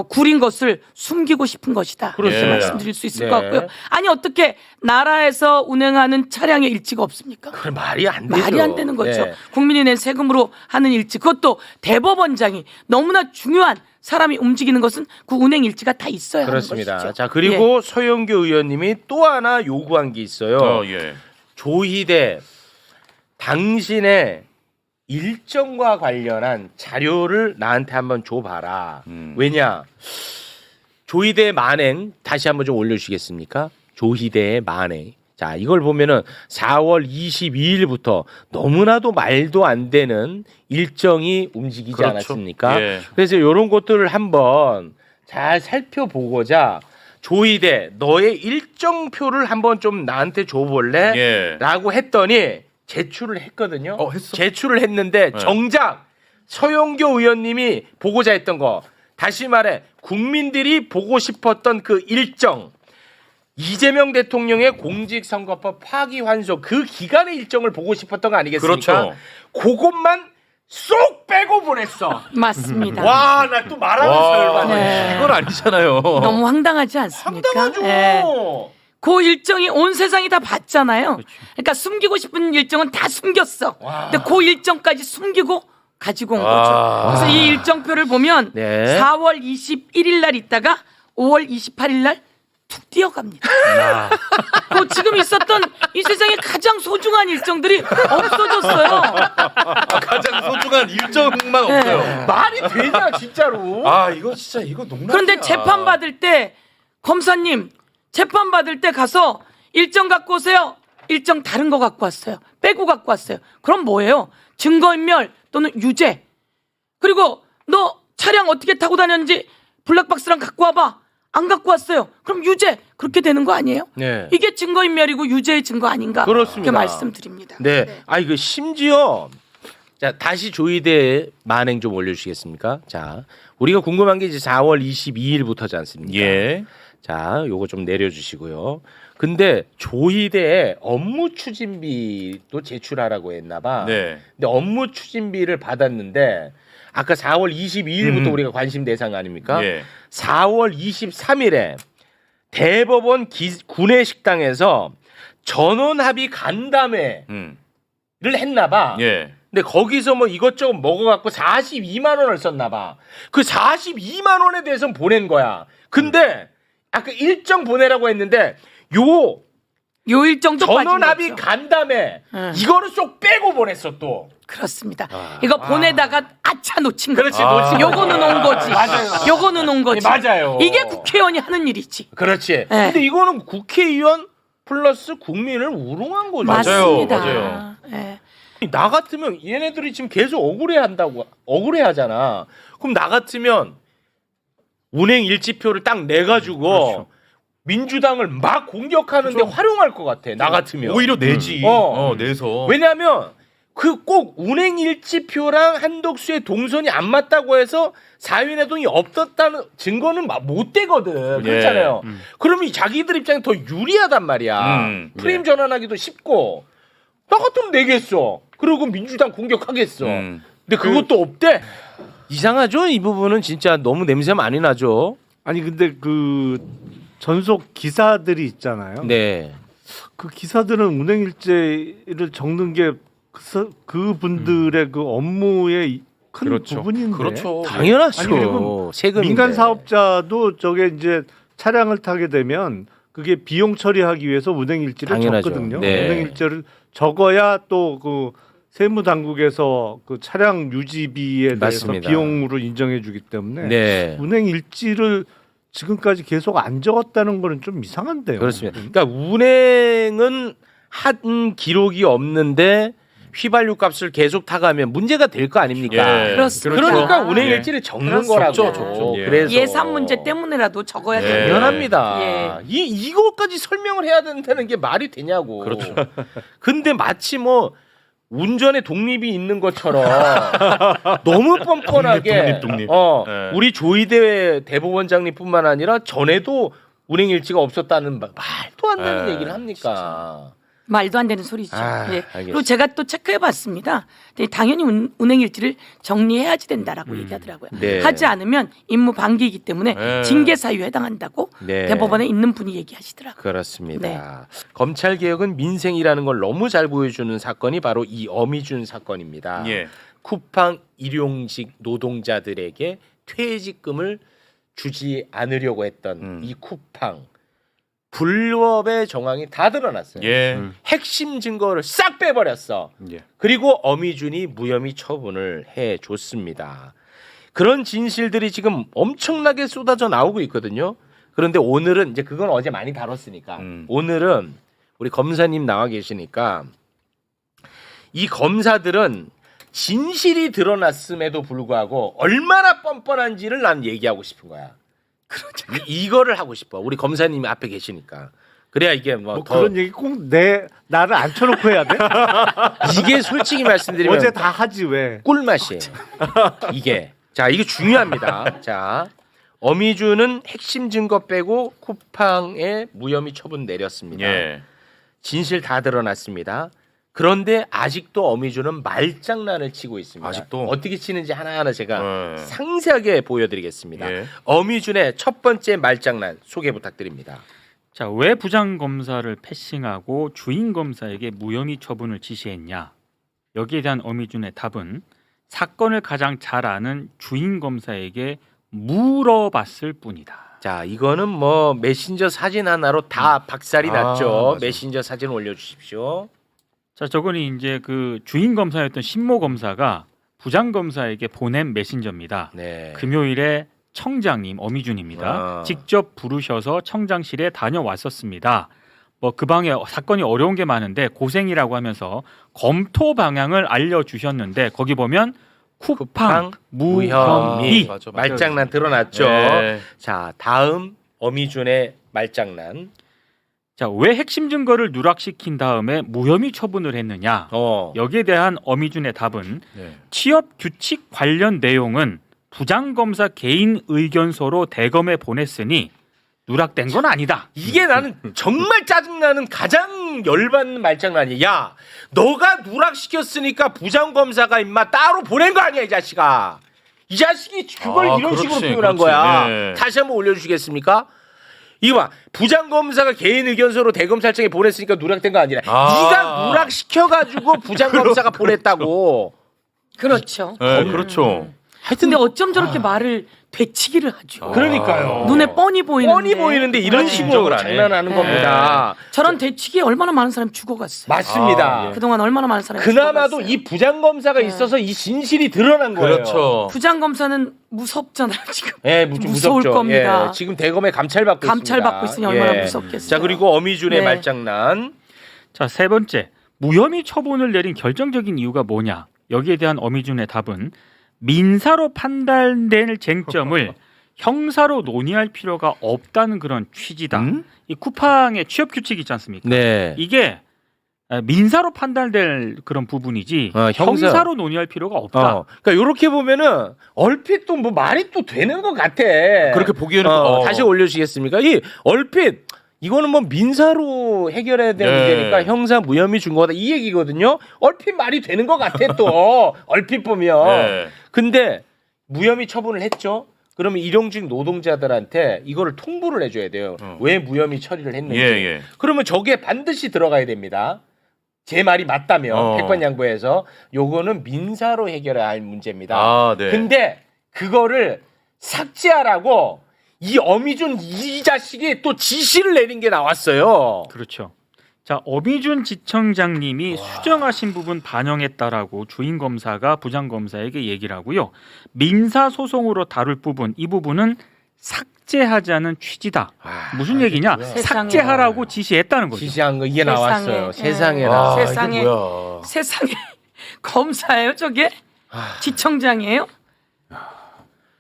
구린 것을 숨기고 싶은 것이다. 그렇습니다. 이렇게 말씀드릴 수 있을 네. 것 같고요. 아니 어떻게 나라에서 운행하는 차량의 일지가 없습니까? 그 말이 안 되죠. 말이 안 되는 거죠. 네. 국민이 낸 세금으로 하는 일지, 그것도 대법원장이 너무나 중요한 사람이 움직이는 것은 그 운행 일지가 다 있어야 그렇습니다. 하는 것이죠. 자, 그리고 서영교 의원님이 또 하나 요구한 게 있어요. 예. 조희대 당신의 일정과 관련한 자료를 나한테 한번 줘봐라. 왜냐? 조희대 만행 다시 한번 좀 올려주시겠습니까? 조희대의 만행. 자, 이걸 보면은 4월 22일부터 너무나도 말도 안 되는 일정이 움직이지 그렇죠. 않았습니까? 예. 그래서 이런 것들을 한번 잘 살펴보고자 조희대 너의 일정표를 한번 좀 나한테 줘볼래? 예. 라고 했더니 제출을 했거든요. 했어? 제출을 했는데 네. 정작 서영교 의원님이 보고자 했던 거 다시 말해 국민들이 보고 싶었던 그 일정 이재명 대통령의 공직선거법 파기환송 그 기간의 일정을 보고 싶었던 거 아니겠습니까? 그렇죠. 그것만 쏙 빼고 보냈어. 맞습니다. 와, 나 또 말하면서 열받네. 네. 이건 아니잖아요. 너무 황당하지 않습니까? 황당하죠. 예. 그 일정이 온 세상이 다 봤잖아요. 그러니까 숨기고 싶은 일정은 다 숨겼어. 근데 그 일정까지 숨기고 가지고 온 거죠. 그래서 이 일정표를 보면 네. 4월 21일 날 있다가 5월 28일 날 툭 뛰어갑니다. 그 지금 있었던 이 세상에 가장 소중한 일정들이 없어졌어요. 가장 소중한 일정만 네. 없어요. 말이 되냐 진짜로? 아 이거 진짜 이거 농락이야. 그런데 재판 받을 때 검사님 재판 받을 때 가서 일정 갖고 오세요. 일정 다른 거 갖고 왔어요. 빼고 갖고 왔어요. 그럼 뭐예요? 증거인멸 또는 유죄. 그리고 너 차량 어떻게 타고 다녔는지 블랙박스랑 갖고 와봐. 안 갖고 왔어요. 그럼 유죄. 그렇게 되는 거 아니에요? 네. 이게 증거인멸이고 유죄의 증거 아닌가? 그렇습니다. 이렇게 말씀드립니다. 네. 아 이거 심지어 자 다시 조의대 만행 좀 올려주시겠습니까? 자 우리가 궁금한 게 이제 4월 22일부터지 않습니까? 예. 자 요거 좀 내려주시고요. 근데 조의대에 업무 추진비도 제출하라고 했나봐. 네. 근데 업무 추진비를 받았는데 아까 4월 22일부터 우리가 관심 대상 아닙니까? 예. 4월 23일에 대법원 구내식당에서 전원 합의 간담회를 했나봐. 예. 근데 거기서 뭐 이것저것 먹어갖고 42만 원을 썼나봐. 그 42만 원에 대해서는 보낸 거야. 근데 아까 일정 보내라고 했는데 요 일정도 전원 빠진 합의 거죠. 간담회 이거를 쏙 빼고 보냈어 또. 그렇습니다. 이거 보내다가 아차 놓친 거지. 그렇지, 놓친 요거는 온 거지. 맞아요. 요거는 온 거지. 맞아요. 이게 국회의원이 하는 일이지. 그렇지. 근데 이거는 국회의원 플러스 국민을 우롱한 거죠. 맞습니다. 맞아요. 예. 나 같으면 얘네들이 지금 계속 억울해하잖아. 그럼 나 같으면 운행 일지표를 딱 내가지고 민주당을 막 공격하는데 활용할 것 같아. 나 같으면 오히려 내지. 내서. 왜냐하면 그 꼭 운행 일지표랑 한덕수의 동선이 안 맞다고 해서 사유내동이 없었다는 증거는 못 되거든. 예. 그렇잖아요. 그러면 자기들 입장에 더 유리하단 말이야. 프레임 예. 전환하기도 쉽고. 나 같으면 내겠어. 그리고 민주당 공격하겠어. 근데 그것도 없대. 이상하죠? 이 부분은 진짜 너무 냄새 많이 나죠. 아니 근데 그 전속 기사들이 있잖아요. 네. 그 기사들은 운행 일지를 적는 게 그분들의 그 업무의 큰 그렇죠. 부분인데. 그렇죠. 당연하죠. 아니, 그리고 세금인데. 민간 사업자도 저게 이제 차량을 타게 되면 그게 비용 처리하기 위해서 운행 일지를 당연하죠. 적거든요. 네. 운행 일지를 적어야 또 그 세무 당국에서 그 차량 유지비에 대해서 맞습니다. 비용으로 인정해 주기 때문에 네. 운행 일지를 지금까지 계속 안 적었다는 거는 좀 이상한데요. 그렇습니다. 그러니까 운행은 한 기록이 없는데 휘발유 값을 계속 타가면 문제가 될 거 아닙니까? 예. 그렇습니다. 그러니까 예. 운행 일지를 적는 그렇습니다. 거라고. 적죠. 예. 그래서 예산 문제 때문에라도 적어야 예. 돼요. 당연합니다. 예. 이거까지 설명을 해야 된다는 게 말이 되냐고. 그렇죠. 근데 마치 뭐 운전에 독립이 있는 것처럼 너무 뻔뻔하게 독립. 예. 우리 조의대 대법원장님뿐만 아니라 전에도 운행 일지가 없었다는 말도 안 되는 예. 얘기를 합니까? 말도 안 되는 소리죠. 아, 예. 알겠습니다. 그리고 제가 또 체크해봤습니다. 근데 당연히 운행 일지를 정리해야지 된다라고 얘기하더라고요. 네. 하지 않으면 임무 방기이기 때문에 네. 징계 사유에 해당한다고 네. 대법원에 있는 분이 얘기하시더라고요. 그렇습니다. 네. 검찰 개혁은 민생이라는 걸 너무 잘 보여주는 사건이 바로 이 어미준 사건입니다. 예. 쿠팡 일용직 노동자들에게 퇴직금을 주지 않으려고 했던 이 쿠팡 불법의 정황이 다 드러났어요. 예. 핵심 증거를 싹 빼버렸어. 예. 그리고 어미준이 무혐의 처분을 해줬습니다. 그런 진실들이 지금 엄청나게 쏟아져 나오고 있거든요. 그런데 오늘은 이제 그건 어제 많이 다뤘으니까 오늘은 우리 검사님 나와 계시니까 이 검사들은 진실이 드러났음에도 불구하고 얼마나 뻔뻔한지를 난 얘기하고 싶은 거야. 이거를 하고 싶어. 우리 검사님이 앞에 계시니까. 그래야 이게 뭐 더 그런 얘기 꼭 나를 앉혀놓고 해야 돼? 이게 솔직히 말씀드리면 어제 다 하지 왜? 꿀맛이에요. 이게 자 이게 중요합니다. 자 어미준은 핵심 증거 빼고 쿠팡에 무혐의 처분 내렸습니다. 예. 진실 다 드러났습니다. 그런데 아직도 어미준은 말장난을 치고 있습니다. 아직도? 어떻게 치는지 하나하나 제가 네. 상세하게 보여드리겠습니다. 예. 어미준의 첫 번째 말장난 소개 부탁드립니다. 자, 왜 부장 검사를 패싱하고 주인 검사에게 무혐의 처분을 지시했냐? 여기에 대한 어미준의 답은 사건을 가장 잘 아는 주인 검사에게 물어봤을 뿐이다. 자, 이거는 뭐 메신저 사진 하나로 다 박살이 났죠. 맞아. 메신저 사진 올려주십시오. 자, 저거는 이제 그 주인 검사였던 신모 검사가 부장 검사에게 보낸 메신저입니다. 네. 금요일에 청장님 어미준입니다. 아. 직접 부르셔서 청장실에 다녀왔었습니다. 뭐 그 방에 사건이 어려운 게 많은데 고생이라고 하면서 검토 방향을 알려주셨는데 거기 보면 쿠팡 무혐의 맞아, 맞아. 말장난 드러났죠. 네. 자, 다음 어미준의 말장난. 자, 왜 핵심 증거를 누락시킨 다음에 무혐의 처분을 했느냐? 여기에 대한 어미준의 답은 네. 취업 규칙 관련 내용은 부장검사 개인 의견서로 대검에 보냈으니 누락된 건 아니다. 이게 나는 정말 짜증나는 가장 열받는 말장난이야. 야, 너가 누락시켰으니까 부장검사가 임마 따로 보낸 거 아니야, 이 자식아. 이 자식이 그걸 이런 그렇지, 식으로 표현한 그렇지. 거야. 네. 다시 한번 올려주시겠습니까? 이거 봐, 부장검사가 개인 의견서로 대검찰청에 보냈으니까 누락된 거 아니라 네가 누락시켜가지고 부장검사가 보냈다고. 그렇죠. 네, 그렇죠. 근데 어쩜 저렇게 말을 되치기를 하죠. 그러니까요. 눈에 뻔히 보이는데. 뻔히 보이는데 이런 네. 식으로 인정을 안 해. 장난하는 겁니다. 저런 되치기에 얼마나 많은 사람이 죽어갔어요. 맞습니다. 그동안 얼마나 많은 사람이 그나마도 죽어갔어요. 이 부장검사가 네. 있어서 이 진실이 드러난 거예요. 그렇죠. 부장검사는 무섭잖아요 지금. 예, 무서울 무섭죠. 겁니다. 예, 지금 대검에 감찰받고 감찰받고 있습니다. 있으니 얼마나 예. 무섭겠어요. 자, 그리고 어미준의 네. 말장난. 자, 세 번째. 무혐의 처분을 내린 결정적인 이유가 뭐냐? 여기에 대한 어미준의 답은 민사로 판단될 쟁점을 형사로 논의할 필요가 없다는 그런 취지다. 이 쿠팡의 취업 규칙 있지 않습니까? 네. 이게 민사로 판단될 그런 부분이지 형사. 형사로 논의할 필요가 없다. 그러니까 이렇게 보면은 얼핏 또 뭐 말이 또 되는 것 같아. 그렇게 보기에는 다시 올려주시겠습니까? 이 얼핏 이거는 뭐 민사로 해결해야 되는 네. 문제니까 형사 무혐의 준 거다 이 얘기거든요. 얼핏 말이 되는 것 같아 또 얼핏 보면. 네. 근데 무혐의 처분을 했죠. 그러면 일용직 노동자들한테 이거를 통보를 해줘야 돼요. 왜 무혐의 처리를 했는지. 예. 그러면 저게 반드시 들어가야 됩니다. 제 말이 맞다면 백관양보에서 요거는 민사로 해결해야 할 문제입니다. 아, 네. 근데 그거를 삭제하라고 이 어미준 이 자식이 또 지시를 내린 게 나왔어요. 그렇죠. 자, 어미준 지청장님이 수정하신 부분 반영했다라고 주인 검사가 부장 검사에게 얘기를 하고요. 민사 소송으로 다룰 부분 이 부분은 삭제하자는 취지다. 무슨 얘기냐? 세상에. 삭제하라고 지시했다는 거죠. 지시한 거 이게 세상에. 나왔어요. 세상에 예. 나. 세상에. 세상에 검사예요 저게? 지청장이에요?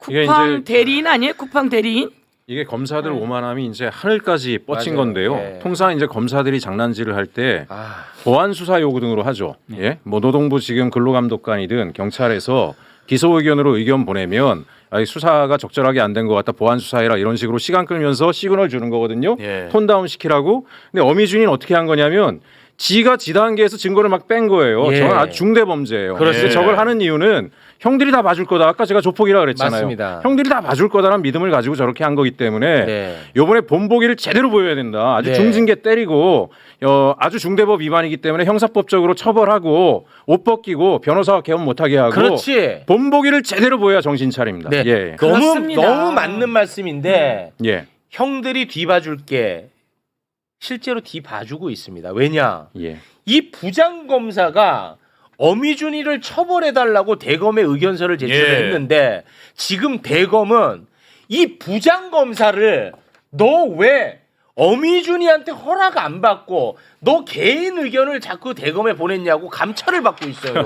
이게 쿠팡 이제- 대리인 아니에요? 쿠팡 대리인? 이게 검사들 오만함이 이제 하늘까지 뻗친 맞아요. 건데요. 예. 통상 이제 검사들이 장난질을 할 때 아, 보안 수사 요구 등으로 하죠. 예, 뭐 노동부 지금 근로감독관이든 경찰에서 기소 의견으로 의견 보내면 아이 수사가 적절하게 안 된 것 같다. 보안 수사해라 이런 식으로 시간 끌면서 시그널 주는 거거든요. 예. 톤 다운 시키라고. 근데 어미준이는 어떻게 한 거냐면 지가 지 단계에서 증거를 막 뺀 거예요. 예. 저는 아주 중대 범죄예요. 그렇습니다. 근데 저걸 하는 이유는 형들이 다 봐줄 거다. 아까 제가 조폭이라 그랬잖아요. 맞습니다. 형들이 다 봐줄 거다라는 믿음을 가지고 저렇게 한 거기 때문에 네. 요번에 본보기를 제대로 보여야 된다. 아주 네. 중징계 때리고 아주 중대법 위반이기 때문에 형사법적으로 처벌하고 옷 벗기고 변호사와 개업 못하게 하고 그렇지. 본보기를 제대로 보여야 정신 차립니다. 네. 예. 그렇습니다. 너무 맞는 말씀인데 예. 형들이 뒤봐줄게. 실제로 뒤봐주고 있습니다. 왜냐? 예. 이 부장검사가 어미준이를 처벌해달라고 대검에 의견서를 제출했는데 지금 대검은 이 부장검사를 너 왜 어미준이한테 허락 안 받고 너 개인 의견을 자꾸 대검에 보냈냐고 감찰을 받고 있어요.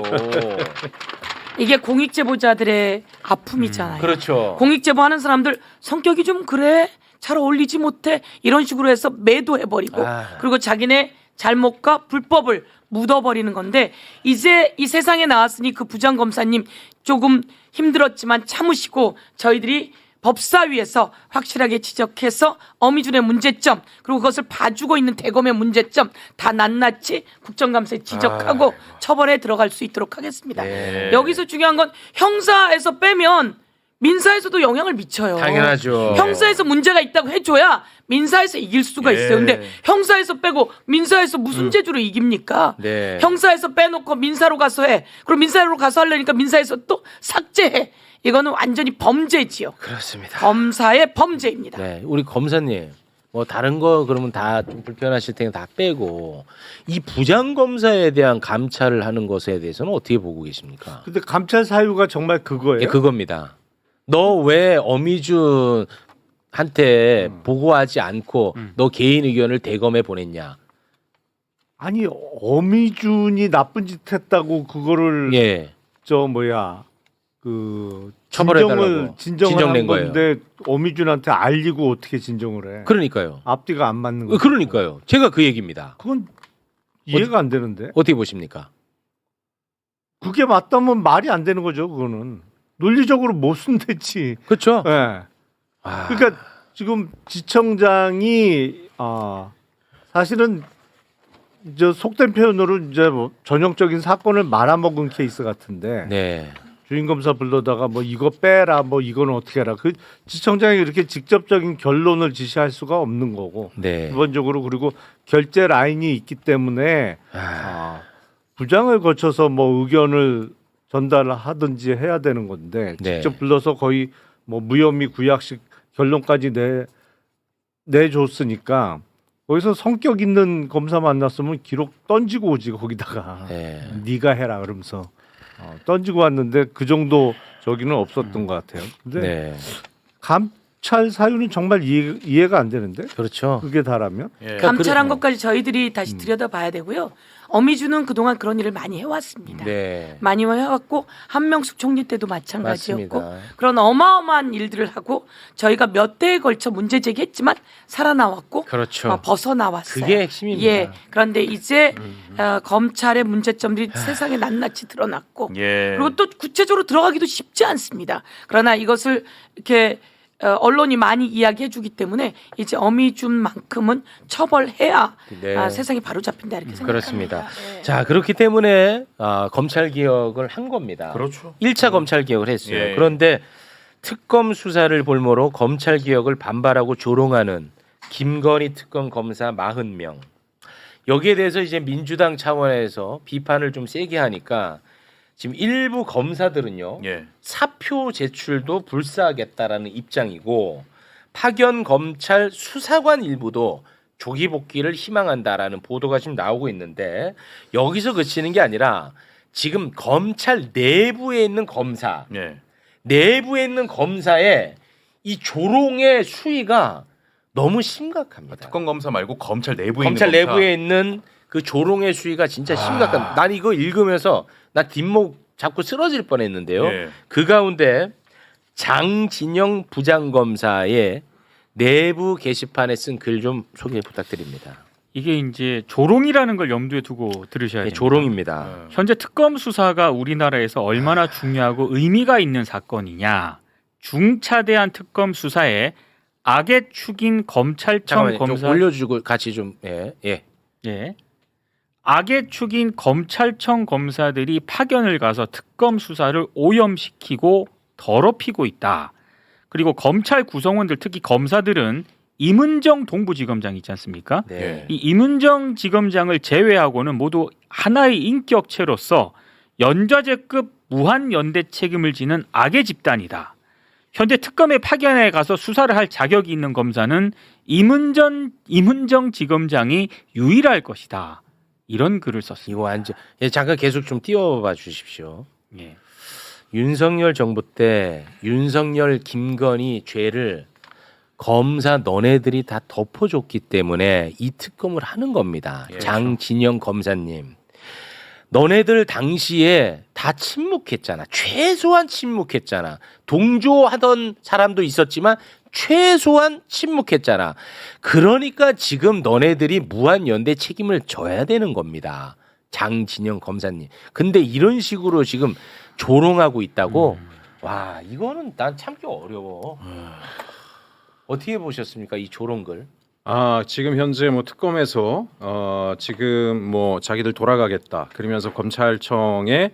이게 공익제보자들의 아픔이잖아요. 그렇죠. 공익제보 하는 사람들 성격이 좀 그래 잘 어울리지 못해 이런 식으로 해서 매도해버리고 그리고 자기네 잘못과 불법을 묻어버리는 건데 이제 이 세상에 나왔으니 그 부장검사님 조금 힘들었지만 참으시고 저희들이 법사위에서 확실하게 지적해서 어미준의 문제점 그리고 그것을 봐주고 있는 대검의 문제점 다 낱낱이 국정감사에 지적하고 처벌에 들어갈 수 있도록 하겠습니다. 네. 여기서 중요한 건 형사에서 빼면 민사에서도 영향을 미쳐요. 당연하죠. 형사에서 문제가 있다고 해줘야 민사에서 이길 수가 있어요. 근데 형사에서 빼고 민사에서 무슨 재주로 이깁니까? 네. 형사에서 빼놓고 민사로 가서 해. 그럼 민사로 가서 하려니까 민사에서 또 삭제해. 이거는 완전히 범죄지요. 그렇습니다. 검사의 범죄입니다. 네, 우리 검사님 뭐 다른 거 그러면 다 좀 불편하실 테니 다 빼고 이 부장 검사에 대한 감찰을 하는 것에 대해서는 어떻게 보고 계십니까? 근데 감찰 사유가 정말 그거예요. 예, 그겁니다. 너 왜 어미준한테 보고하지 않고 너 개인 의견을 대검에 보냈냐? 아니 어미준이 나쁜 짓 했다고 그거를 예, 저 뭐야 그 처벌해달라고 진정을 진정 한 낸 거예요. 건데 어미준한테 알리고 어떻게 진정을 해? 그러니까요. 앞뒤가 안 맞는 거. 그러니까요. 제가 그 얘기입니다. 그건 이해가 안 되는데. 어떻게 보십니까? 그게 맞다면 말이 안 되는 거죠. 그거는 논리적으로 못 쓴댔지. 그렇죠. 예. 아, 그러니까 지금 지청장이 사실은 저 속된 표현으로 이제 뭐 전형적인 사건을 말아먹은 케이스 같은데 네, 주임 검사 불러다가 뭐 이거 빼라 뭐 이거는 어떻게 해라 그 지청장이 이렇게 직접적인 결론을 지시할 수가 없는 거고 네. 기본적으로 그리고 결제 라인이 있기 때문에 부장을 거쳐서 뭐 의견을 전달하든지 해야 되는 건데 네. 직접 불러서 거의 뭐 무혐의 구약식 결론까지 내줬으니까 거기서 성격 있는 검사 만났으면 기록 던지고 오지 거기다가 네. 네가 해라 그러면서 던지고 왔는데 그 정도 저기는 없었던 것 같아요. 근데 네, 감찰 사유는 정말 이해가 안 되는데 그렇죠. 그게 다라면 감찰한 것까지 저희들이 다시 들여다봐야 되고요. 어미주는 그동안 그런 일을 많이 해왔습니다. 네. 많이 해왔고 한명숙 총리 때도 마찬가지였고 맞습니다. 그런 어마어마한 일들을 하고 저희가 몇 대에 걸쳐 문제 제기했지만 살아나왔고 그렇죠. 벗어나왔어요. 그게 핵심입니다. 예. 그런데 이제 검찰의 문제점들이 세상에 낱낱이 드러났고 예. 그리고 또 구체적으로 들어가기도 쉽지 않습니다. 그러나 이것을 이렇게 언론이 많이 이야기해주기 때문에 이제 어미준만큼은 처벌해야 네. 세상이 바로 잡힌다 이렇게 생각합니다. 그렇습니다. 네. 자, 그렇기 때문에 검찰 개혁을 한 겁니다. 그렇죠. 1차 검찰 개혁을 했어요. 예. 그런데 특검 수사를 볼모로 검찰 개혁을 반발하고 조롱하는 김건희 특검 검사 40명. 여기에 대해서 이제 민주당 차원에서 비판을 좀 세게 하니까 지금 일부 검사들은요. 예. 사표 제출도 불사하겠다라는 입장이고 파견 검찰 수사관 일부도 조기 복귀를 희망한다라는 보도가 지금 나오고 있는데 여기서 그치는 게 아니라 지금 검찰 내부에 있는 검사, 예. 내부에 있는 검사의 이 조롱의 수위가 너무 심각합니다. 특검 검사 말고 검찰 내부에 검찰 있는 검사. 내부에 있는 그 조롱의 수위가 진짜 심각한. 난 이거 읽으면서 나 뒷목 잡고 쓰러질 뻔했는데요. 예. 그 가운데 장진영 부장검사의 내부 게시판에 쓴 글 좀 소개 부탁드립니다. 이게 이제 조롱이라는 걸 염두에 두고 들으셔야 네, 됩니다. 조롱입니다. 현재 특검 수사가 우리나라에서 얼마나 중요하고 의미가 있는 사건이냐. 중차대한 특검 수사에 악의 축인 검찰청 잠깐만요. 검사 좀 올려주고 같이 좀 예. 예. 악의 축인 검찰청 검사들이 파견을 가서 특검 수사를 오염시키고 더럽히고 있다. 그리고 검찰 구성원들 특히 검사들은 임은정 동부지검장 있지 않습니까? 네. 이 임은정 지검장을 제외하고는 모두 하나의 인격체로서 연좌제급 무한 연대 책임을 지는 악의 집단이다. 현재 특검에 파견에 가서 수사를 할 자격이 있는 검사는 임은정 지검장이 유일할 것이다. 이런 글을 썼습니다. 이거 완전 잠깐 계속 좀 띄워봐 주십시오. 예. 윤석열 정부 때 윤석열 김건희 죄를 검사 너네들이 다 덮어줬기 때문에 이 특검을 하는 겁니다. 예. 장진영 검사님. 너네들 당시에 다 침묵했잖아. 최소한 침묵했잖아. 동조하던 사람도 있었지만 최소한 침묵했잖아. 그러니까 지금 너네들이 무한연대 책임을 져야 되는 겁니다. 장진영 검사님. 근데 이런 식으로 지금 조롱하고 있다고? 와, 이거는 난 참기 어려워. 어떻게 보셨습니까? 이 조롱글. 지금 현재 뭐 특검에서 지금 뭐 자기들 돌아가겠다 그러면서 검찰청에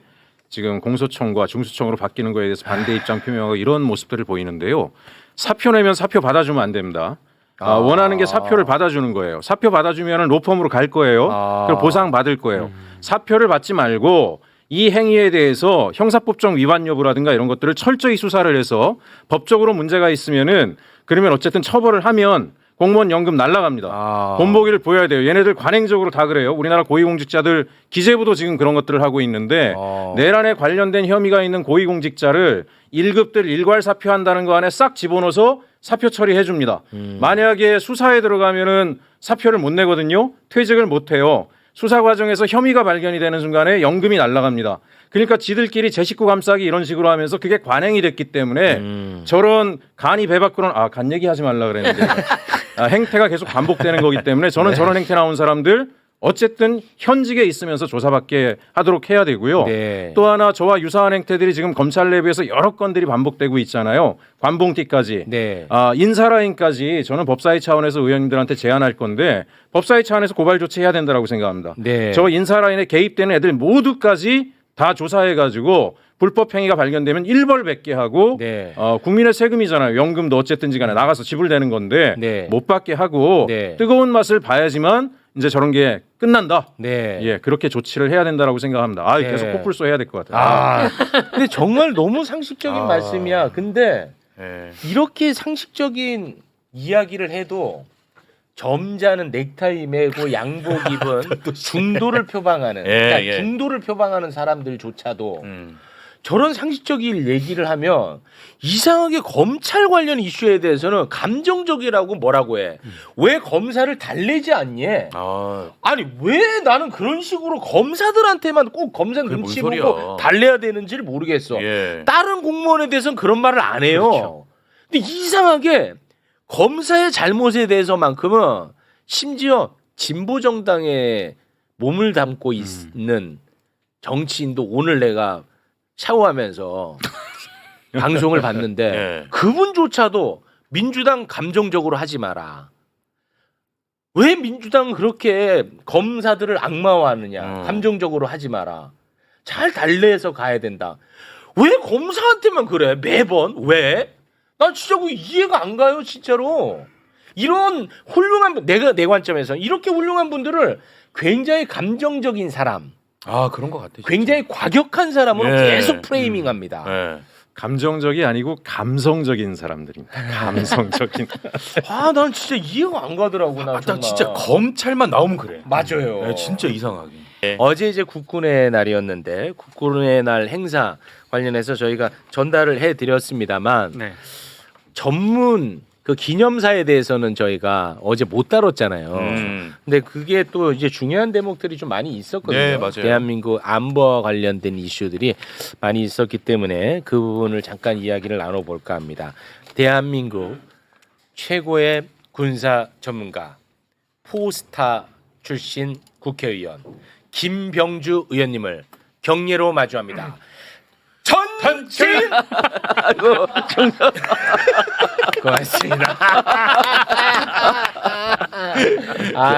지금 공소청과 중수청으로 바뀌는 거에 대해서 반대 입장 표명하고 이런 모습들을 보이는데요. 사표 내면 사표 받아주면 안 됩니다. 원하는 게 사표를 받아주는 거예요. 사표 받아주면 로펌으로 갈 거예요. 그리고 보상 받을 거예요. 사표를 받지 말고 이 행위에 대해서 형사법정 위반 여부라든가 이런 것들을 철저히 수사를 해서 법적으로 문제가 있으면은 그러면 어쨌든 처벌을 하면 공무원 연금 날라갑니다. 본보기를 보여야 돼요. 얘네들 관행적으로 다 그래요. 우리나라 고위공직자들 기재부도 지금 그런 것들을 하고 있는데 내란에 관련된 혐의가 있는 고위공직자를 1급들 일괄 사표한다는 거 안에 싹 집어넣어서 사표 처리해 줍니다. 만약에 수사에 들어가면은 사표를 못 내거든요. 퇴직을 못 해요. 수사 과정에서 혐의가 발견이 되는 순간에 연금이 날아갑니다. 그러니까 지들끼리 제 식구 감싸기 이런 식으로 하면서 그게 관행이 됐기 때문에 저런 간이 배 밖으로는 간 얘기하지 말라 그랬는데 행태가 계속 반복되는 거기 때문에 저는 저런 행태 나온 사람들 어쨌든 현직에 있으면서 조사받게 하도록 해야 되고요. 네. 또 하나 저와 유사한 행태들이 지금 검찰 내부에서 여러 건들이 반복되고 있잖아요. 관봉띠까지. 네. 인사라인까지 저는 법사위 차원에서 의원님들한테 제안할 건데 법사위 차원에서 고발 조치해야 된다고 생각합니다. 네. 저 인사라인에 개입되는 애들 모두까지 다 조사해가지고 불법 행위가 발견되면 일벌백계 하고 네. 국민의 세금이잖아요. 연금도 어쨌든지 간에 나가서 지불되는 건데 네. 못 받게 하고 네. 뜨거운 맛을 봐야지만 이제 저런 게 끝난다. 네. 예, 그렇게 조치를 해야 된다고 생각합니다. 네. 계속 코뿔소 해야 될 것 같아요. 근데 정말 너무 상식적인 말씀이야. 근데 예. 이렇게 상식적인 이야기를 해도 점잖은 넥타이 매고 양복 입은 중도를 표방하는 그러니까 예. 중도를 표방하는 사람들조차도 음. 저런 상식적인 얘기를 하면 이상하게 검찰 관련 이슈에 대해서는 감정적이라고 뭐라고 해. 왜 검사를 달래지 않니? 아니 왜 나는 그런 식으로 검사들한테만 꼭 검사 그게 눈치 뭔 보고 소리야. 달래야 되는지를 모르겠어. 예. 다른 공무원에 대해서는 그런 말을 안 해요. 그렇죠. 근데 이상하게 검사의 잘못에 대해서만큼은 심지어 진보 정당에 몸을 담고 있는 정치인도 오늘 내가 샤워하면서 방송을 봤는데 예. 그분조차도 민주당 감정적으로 하지 마라. 왜 민주당은 그렇게 검사들을 악마화하느냐. 감정적으로 하지 마라. 잘 달래서 가야 된다. 왜 검사한테만 그래? 매번 왜? 난 진짜 그거 이해가 안 가요, 진짜로. 이런 훌륭한 내 관점에서 이렇게 훌륭한 분들을 굉장히 감정적인 사람, 그런 것 같아. 굉장히 과격한 사람으로 예. 계속 프레이밍합니다. 예. 감정적이 아니고 감성적인 사람들입니다. 감성적인. 난 진짜 이해가 안 가더라고. 나 나 정말. 진짜 검찰만 나오면 그래. 맞아요. 예, 진짜 이상하게. 어제 이제 국군의 날이었는데 국군의 날 행사 관련해서 저희가 전달을 해드렸습니다만 네. 전문 그 기념사에 대해서는 저희가 어제 못 다뤘잖아요. 근데 그게 또 이제 중요한 대목들이 좀 많이 있었거든요. 네, 맞아요. 대한민국 안보와 관련된 이슈들이 많이 있었기 때문에 그 부분을 잠깐 이야기를 나눠볼까 합니다. 대한민국 최고의 군사 전문가 포스타 출신 국회의원 김병주 의원님을 경례로 마주합니다. 전진! 고맙습니다.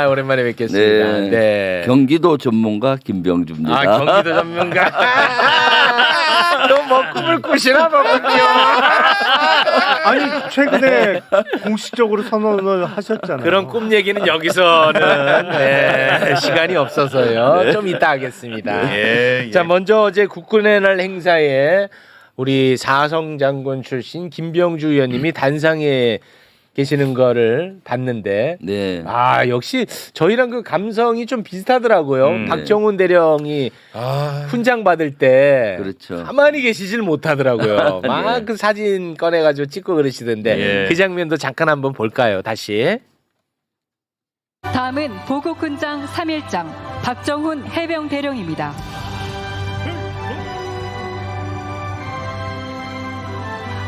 오랜만에 뵙겠습니다. 네. 네. 경기도 전문가 김병주입니다. 경기도 전문가. 또 먹국을 꾸시나 보군요. 아니 최근에 공식적으로 선언을 하셨잖아요. 그런 꿈 얘기는 여기서는 시간이 없어서요. 좀 이따 하겠습니다. 예. 자, 먼저 어제 국군의 날 행사에 우리 사성 장군 출신 김병주 의원님이 단상에 계시는 거를 봤는데 네. 역시 저희랑 그 감성이 좀 비슷하더라고요. 박정훈 대령이 훈장 받을 때 그렇죠. 가만히 계시질 못하더라고요. 막 그 사진 꺼내가지고 찍고 그러시던데 예. 그 장면도 잠깐 한번 볼까요? 다시. 다음은 보국훈장 3일장 박정훈 해병대령입니다.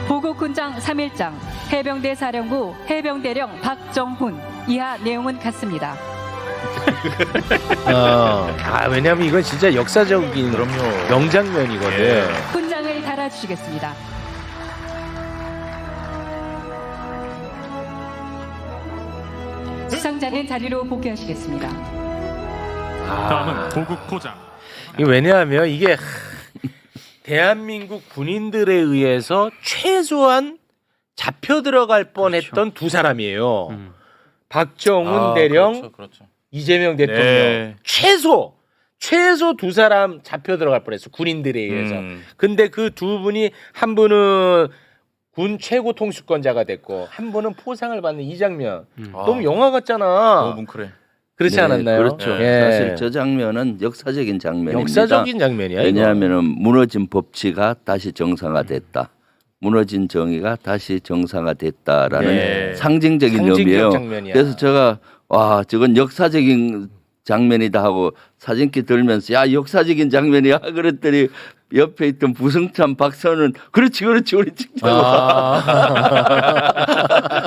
보국훈장 3일장 해병대 사령부 해병대령 박정훈 이하 내용은 같습니다. 왜냐면 이건 진짜 역사적인 명장면이거든. 예. 훈장을 달아주시겠습니다. 수상자는 자리로 복귀하시겠습니다. 다음은 보국 포장. 왜냐하면 이게 대한민국 군인들에 의해서 최소한 잡혀 들어갈 뻔했던 두 사람이에요. 박정훈 대령, 그렇죠. 이재명 대통령. 네. 최소 두 사람 잡혀 들어갈 뻔했어. 군인들에 의해서. 근데 그 두 분이 한 분은 군 최고 통수권자가 됐고 한 분은 포상을 받는 이 장면. 너무 영화 같잖아. 너무 뭉클해. 그렇지 네, 않았나요? 그렇죠. 예. 사실 저 장면은 역사적인 장면입니다. 역사적인 장면이야. 이거. 왜냐하면은 무너진 법치가 다시 정상화됐다. 무너진 정의가 다시 정상화됐다라는 네. 상징적인 상징적 의미예요. 장면이야. 그래서 제가 와 저건 역사적인 장면이다 하고 사진기 들면서 야 역사적인 장면이야 그랬더니 옆에 있던 부승찬 박사는 그렇지 우리 찍자고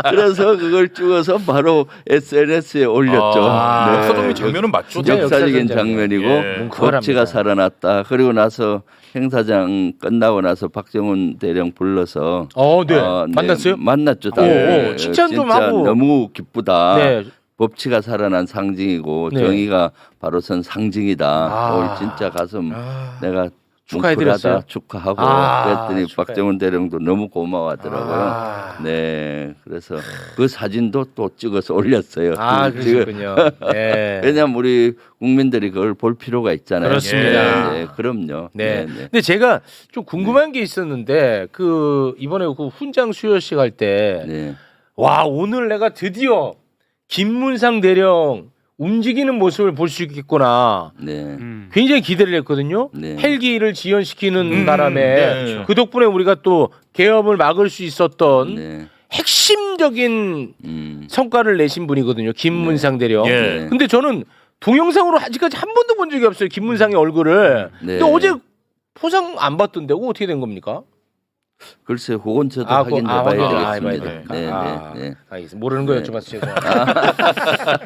그래서 그걸 찍어서 바로 SNS에 올렸죠. 네. 역사적인 장면은 맞죠. 진짜 역사적인 역사적인 장면이고 예. 뭉클합니다. 법치가 살아났다. 그리고 나서 행사장 끝나고 나서 박정훈 대령 불러서 네. 네, 만났어요? 만났죠. 오, 칭찬 좀 진짜 하고. 너무 기쁘다. 네. 법치가 살아난 상징이고 네. 정의가 바로 선 상징이다. 아. 오늘 진짜 가슴 내가 축하해드렸어요? 뭉클하다, 축하하고 그랬더니 축하해. 박정훈 대령도 너무 고마워하더라고요. 네, 그래서 그 사진도 또 찍어서 올렸어요. 그러시군요. 네. 왜냐하면 우리 국민들이 그걸 볼 필요가 있잖아요. 그렇습니다. 네, 그럼요. 네. 네, 네. 근데 제가 좀 궁금한 게 있었는데 그 이번에 그 훈장 수여식 할 때 네. 와 오늘 내가 드디어 김문상 대령 움직이는 모습을 볼 수 있겠구나. 네. 굉장히 기대를 했거든요. 네. 헬기를 지연시키는 바람에 네. 그 덕분에 우리가 또 계엄을 막을 수 있었던 네. 핵심적인 성과를 내신 분이거든요. 김문상 대령. 예. 근데 저는 동영상으로 아직까지 한 번도 본 적이 없어요. 김문상의 얼굴을. 네. 근데 어제 포상 안 받던데 그거 어떻게 된 겁니까? 글쎄, 그건 저도 그거- 확인해 확인- 봐야 해봐야 되겠습니다. 되니까. 네, 네, 네. 알겠습니다. 모르는 거 네. 여쭤봐서 죄송합니다.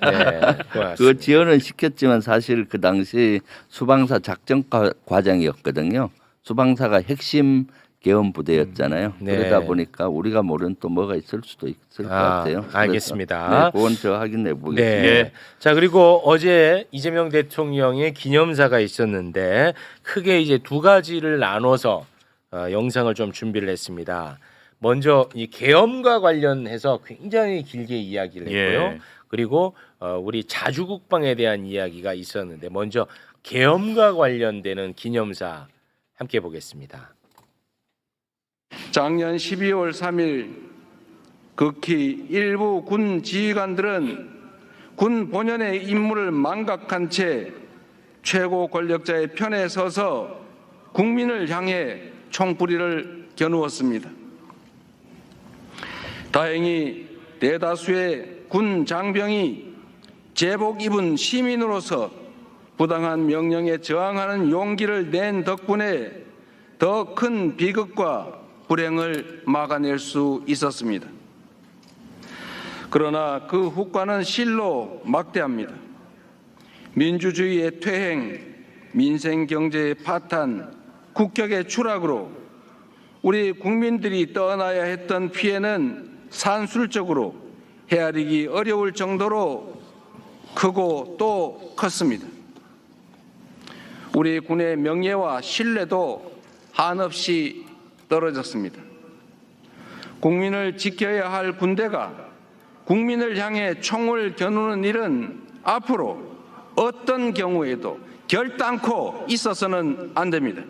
네, 고맙습니다. 그 지원은 시켰지만 사실 그 당시 수방사 작전 과장이었거든요. 수방사가 핵심 계엄 부대였잖아요. 네. 그러다 보니까 우리가 모르는 또 뭐가 있을 수도 있을 것 같아요. 그래서, 알겠습니다. 네, 그건 저 확인해 보겠습니다. 네. 자 그리고 어제 이재명 대통령의 기념사가 있었는데 크게 이제 두 가지를 나눠서 영상을 좀 준비를 했습니다. 먼저 이 계엄과 관련해서 굉장히 길게 이야기를 했고요. 예. 그리고 우리 자주국방에 대한 이야기가 있었는데 먼저 계엄과 관련되는 기념사 함께 보겠습니다. 작년 12월 3일 극히 일부 군 지휘관들은 군 본연의 임무를 망각한 채 최고 권력자의 편에 서서 국민을 향해 총뿌리를 겨누었습니다. 다행히 대다수의 군 장병이 제복 입은 시민으로서 부당한 명령에 저항하는 용기를 낸 덕분에 더 큰 비극과 불행을 막아낼 수 있었습니다. 그러나 그 후과는 실로 막대합니다. 민주주의의 퇴행, 민생 경제의 파탄, 국격의 추락으로 우리 국민들이 떠나야 했던 피해는 산술적으로 헤아리기 어려울 정도로 크고 또 컸습니다. 우리 군의 명예와 신뢰도 한없이 떨어졌습니다. 국민을 지켜야 할 군대가 국민을 향해 총을 겨누는 일은 앞으로 어떤 경우에도 결단코 있어서는 안 됩니다.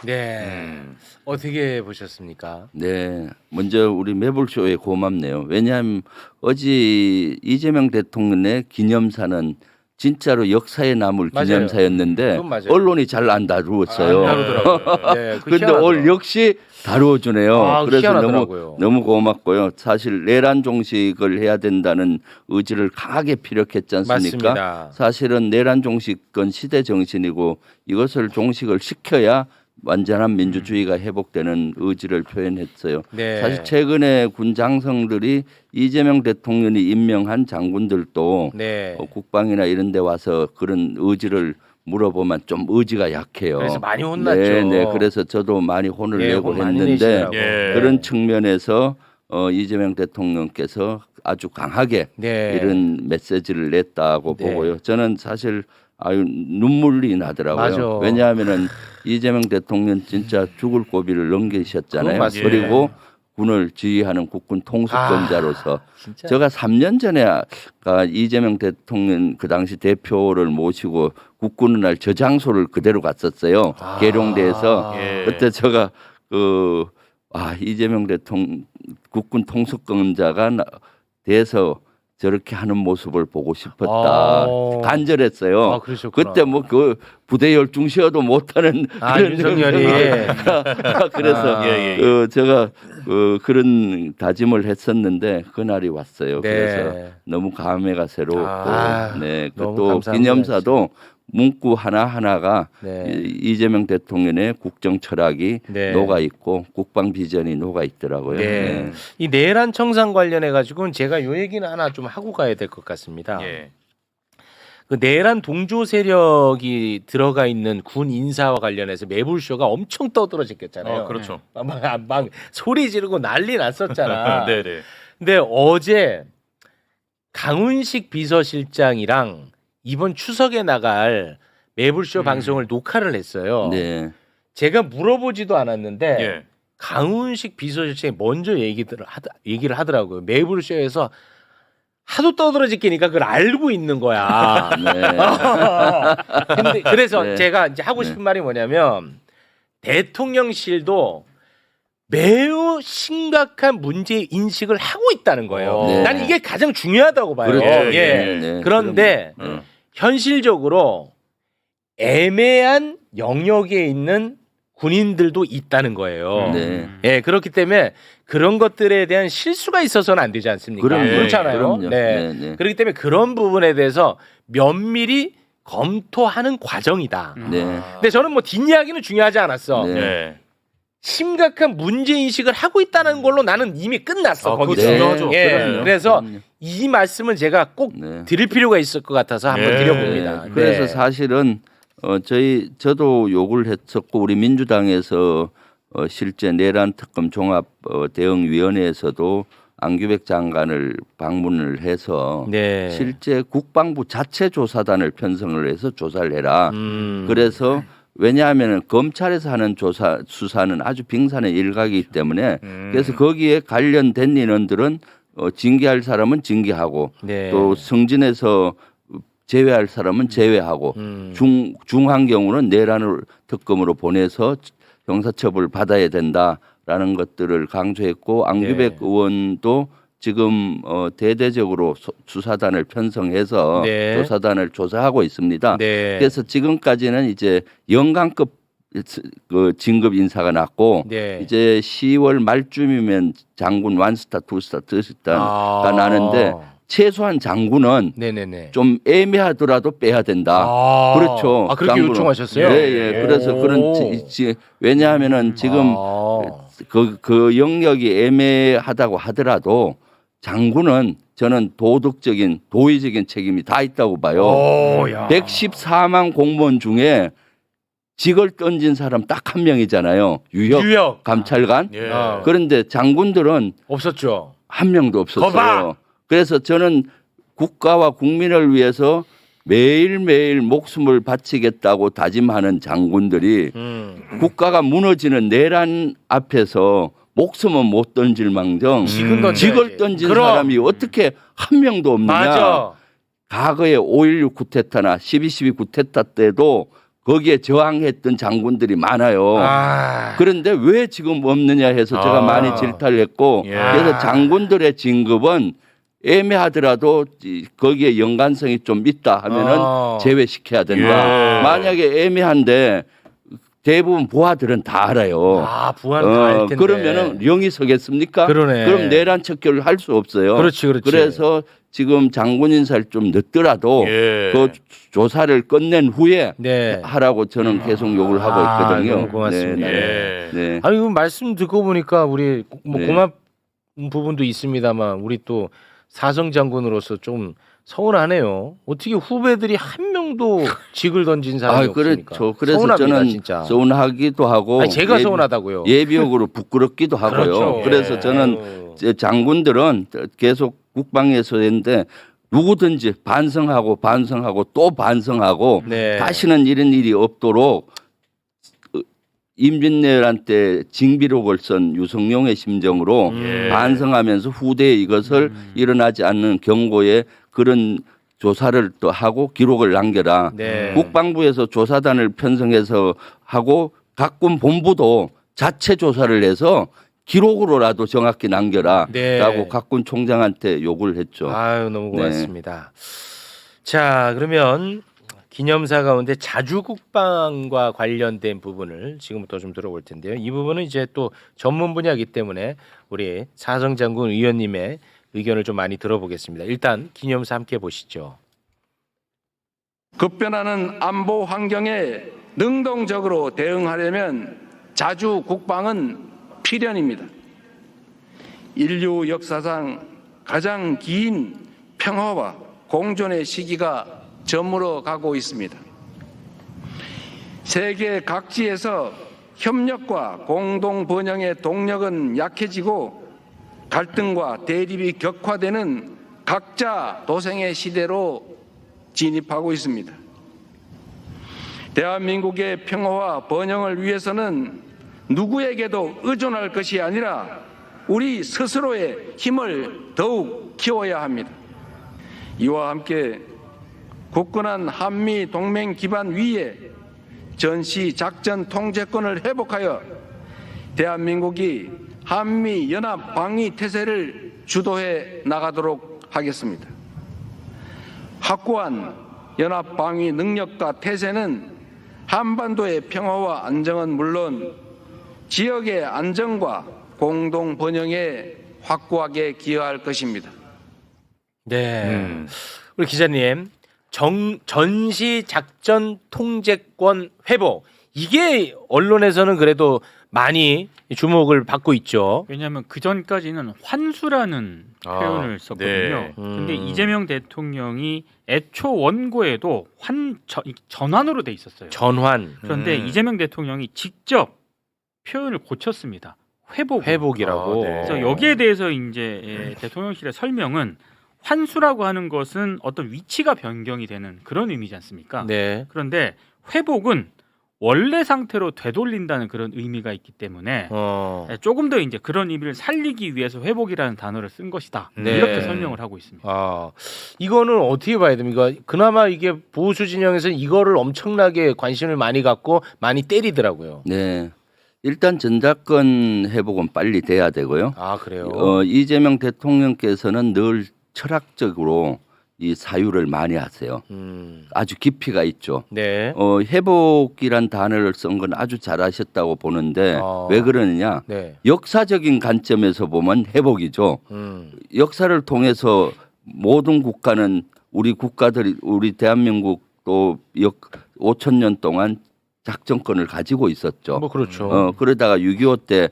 네. 어떻게 보셨습니까? 네, 먼저 우리 매불쇼에 고맙네요. 왜냐하면 어제 이재명 대통령의 기념사는 진짜로 역사에 남을 맞아요. 기념사였는데 그건 맞아요. 언론이 잘 안 다루었어요. 다루더라고요. 네, 근데 오늘 역시 다루어주네요. 그래서 희한하더라고요. 너무 고맙고요. 사실 내란 종식을 해야 된다는 의지를 강하게 피력했지 않습니까? 맞습니다. 사실은 내란 종식은 시대 정신이고 이것을 종식을 시켜야 완전한 민주주의가 회복되는 의지를 표현했어요. 네. 사실 최근에 군 장성들이 이재명 대통령이 임명한 장군들도 네. 국방이나 이런 데 와서 그런 의지를 물어보면 좀 의지가 약해요. 그래서 많이 혼났죠. 네, 네. 그래서 저도 많이 혼을 예, 내고 혼 많이 했는데 내시더라고요. 예. 그런 측면에서 이재명 대통령께서 아주 강하게 네. 이런 메시지를 냈다고 네. 보고요. 저는 사실 아유 눈물이 나더라고요. 맞아. 왜냐하면은 이재명 대통령 진짜 죽을 고비를 넘기셨잖아요. 그건 맞습니다. 그리고 군을 지휘하는 국군 통수권자로서 진짜. 제가 3년 전에 이재명 대통령 그 당시 대표를 모시고 국군의 날 저 장소를 그대로 갔었어요. 계룡대에서 예. 그때 제가 이재명 대통령 국군 통수권자가 돼서 저렇게 하는 모습을 보고 싶었다. 간절했어요. 아, 그러셨구나. 그때 뭐 그 부대 열중시어도 못하는 그런 윤석열이. 그래서 제가 그런 다짐을 했었는데 그날이 왔어요. 네. 그래서 너무 감회가 새로웠고, 네, 너무 또 감사합니다, 기념사도 문구 하나 하나가 네. 이재명 대통령의 국정 철학이 네. 녹아 있고 국방 비전이 녹아 있더라고요. 네. 이 내란 청산 관련해 가지고는 제가 요 얘기는 하나 좀 하고 가야 될 것 같습니다. 예. 그 내란 동조 세력이 들어가 있는 군 인사와 관련해서 매불쇼가 엄청 떠들어졌잖아요. 그렇죠. 막 소리 지르고 난리 났었잖아. 네네. 근데 어제 강훈식 비서실장이랑 이번 추석에 나갈 매불쇼 방송을 녹화를 했어요. 네. 제가 물어보지도 않았는데 예. 강훈식 비서실장이 먼저 얘기를 하더라고요. 매불쇼에서 하도 떠들어지니까 그걸 알고 있는 거야. 근데 그래서 네. 제가 이제 하고 싶은 말이 뭐냐면 대통령실도 매우 심각한 문제 인식을 하고 있다는 거예요. 네. 난 이게 가장 중요하다고 봐요. 그렇죠. 예. 네. 그런데 음. 현실적으로 애매한 영역에 있는 군인들도 있다는 거예요. 네. 예, 그렇기 때문에 그런 것들에 대한 실수가 있어서는 안 되지 않습니까? 그럼요. 그렇잖아요. 그럼요. 네. 네, 네. 그렇기 때문에 그런 부분에 대해서 면밀히 검토하는 과정이다. 네. 근데 저는 뭐 뒷이야기는 중요하지 않았어. 네. 네. 심각한 문제 인식을 하고 있다는 걸로 나는 이미 끝났어. 그거 거기서. 중요하죠. 예. 그럼요. 그래서 그럼요. 이 말씀을 제가 꼭 네. 드릴 필요가 있을 것 같아서 한번 네. 드려봅니다. 네. 그래서 네. 사실은 저도 요구를 했었고 우리 민주당에서 실제 내란 특검 종합 대응위원회에서도 안규백 장관을 방문을 해서 네. 실제 국방부 자체 조사단을 편성을 해서 조사를 해라. 음. 그래서 왜냐하면 검찰에서 하는 수사는 아주 빙산의 일각이기 때문에 그래서 거기에 관련된 인원들은 징계할 사람은 징계하고 네. 또 승진해서 제외할 사람은 제외하고 중한 경우는 내란을 특검으로 보내서 형사처벌 받아야 된다라는 것들을 강조했고 안규백 네. 의원도 지금 대대적으로 수사단을 편성해서 네. 조사단을 조사하고 있습니다. 네. 그래서 지금까지는 이제 영관급 그 진급 인사가 났고 네. 이제 10월 말쯤이면 장군 완스타, 투스타, 쓰리스타가 나는데 최소한 장군은 네네네. 좀 애매하더라도 빼야 된다. 그렇죠. 그렇게 장군은. 요청하셨어요? 네, 예. 그래서 그런 왜냐하면은 지금 그 영역이 애매하다고 하더라도 장군은 저는 도의적인 책임이 다 있다고 봐요. 114만 공무원 중에 직을 던진 사람 딱 한 명이잖아요. 유역. 감찰관. 예. 그런데 장군들은 없었죠. 한 명도 없었어요. 거봐! 그래서 저는 국가와 국민을 위해서 매일매일 목숨을 바치겠다고 다짐하는 장군들이 국가가 무너지는 내란 앞에서 목숨은 못 던질 망정 직을 던진 사람이 어떻게 한 명도 없느냐. 맞아. 과거에 5.16 쿠데타나 12.12 쿠데타 때도 거기에 저항했던 장군들이 많아요. 그런데 왜 지금 없느냐 해서 제가 많이 질타를 했고 그래서 장군들의 진급은 애매하더라도 거기에 연관성이 좀 있다 하면은 제외시켜야 된다. 만약에 애매한데 대부분 부하들은 다 알아요. 부하는 다 알 텐데. 그러면은 영이 서겠습니까? 그러네. 그럼 내란 척결을 할 수 없어요. 그렇지. 그래서 지금 장군 인사를 좀 늦더라도 그 조사를 끝낸 후에 네. 하라고 저는 계속 요구를 하고 있거든요. 너무 고맙습니다. 네. 아니 그 말씀 듣고 보니까 우리 뭐 네. 고맙은 부분도 있습니다만 우리 또 사성 장군으로서 좀 서운하네요. 어떻게 후배들이 한 명도 직을 던진 사람이 없습니까? 그렇죠. 그래서 서운합니다, 저는 진짜. 서운하기도 하고 아니, 제가 서운하다고요. 예비역으로 부끄럽기도 하고요. 그렇죠. 그래서 예. 저는 장군들은 계속 국방에서 했는데 누구든지 반성하고 또 반성하고 네. 다시는 이런 일이 없도록 임진왜란때 징비록을 쓴 유성룡의 심정으로 반성하면서 후대에 이것을 일어나지 않는 경고에 그런 조사를 또 하고 기록을 남겨라. 네. 국방부에서 조사단을 편성해서 하고 각군 본부도 자체 조사를 해서 기록으로라도 정확히 남겨라라고 네. 각군 총장한테 요구를 했죠. 아유 너무 네. 고맙습니다. 자 그러면 기념사 가운데 자주국방과 관련된 부분을 지금부터 좀 들어볼 텐데요. 이 부분은 이제 또 전문 분야이기 때문에 우리 사성장군 의원님의 의견을 좀 많이 들어보겠습니다. 일단 기념사 함께 보시죠. 급변하는 안보 환경에 능동적으로 대응하려면 자주국방은 필연입니다. 인류 역사상 가장 긴 평화와 공존의 시기가 저물어 가고 있습니다. 세계 각지에서 협력과 공동 번영의 동력은 약해지고 갈등과 대립이 격화되는 각자 도생의 시대로 진입하고 있습니다. 대한민국의 평화와 번영을 위해서는 누구에게도 의존할 것이 아니라 우리 스스로의 힘을 더욱 키워야 합니다. 이와 함께 굳건한 한미 동맹 기반 위에 전시 작전 통제권을 회복하여 대한민국이 한미 연합 방위 태세를 주도해 나가도록 하겠습니다. 확고한 연합 방위 능력과 태세는 한반도의 평화와 안정은 물론 지역의 안정과 공동 번영에 확고하게 기여할 것입니다. 네, 우리 기자님 전시 작전 통제권 회복 이게 언론에서는 그래도 많이 주목을 받고 있죠. 왜냐하면 그 전까지는 환수라는 표현을 썼거든요. 네. 근데 이재명 대통령이 애초 원고에도 전환으로 돼 있었어요. 전환. 그런데 이재명 대통령이 직접 표현을 고쳤습니다. 회복이라고. 네. 그래서 여기에 대해서 이제 대통령실의 설명은 환수라고 하는 것은 어떤 위치가 변경이 되는 그런 의미지 않습니까? 네. 그런데 회복은 원래 상태로 되돌린다는 그런 의미가 있기 때문에 조금 더 이제 그런 의미를 살리기 위해서 회복이라는 단어를 쓴 것이다. 네. 이렇게 설명을 하고 있습니다. 아, 이거는 어떻게 봐야 됩니까? 그나마 이게 보수 진영에서는 이거를 엄청나게 관심을 많이 갖고 많이 때리더라고요. 네. 일단 전작권 회복은 빨리 돼야 되고요. 아, 그래요? 이재명 대통령께서는 늘 철학적으로 이 사유를 많이 하세요. 아주 깊이가 있죠. 네. 회복이란 단어를 쓴 건 아주 잘하셨다고 보는데 왜 그러느냐? 네. 역사적인 관점에서 보면 회복이죠. 역사를 통해서 모든 국가는 우리 국가들이 우리 대한민국도 5,000년 동안 작전권을 가지고 있었죠. 뭐 그렇죠. 그러다가 6.25 때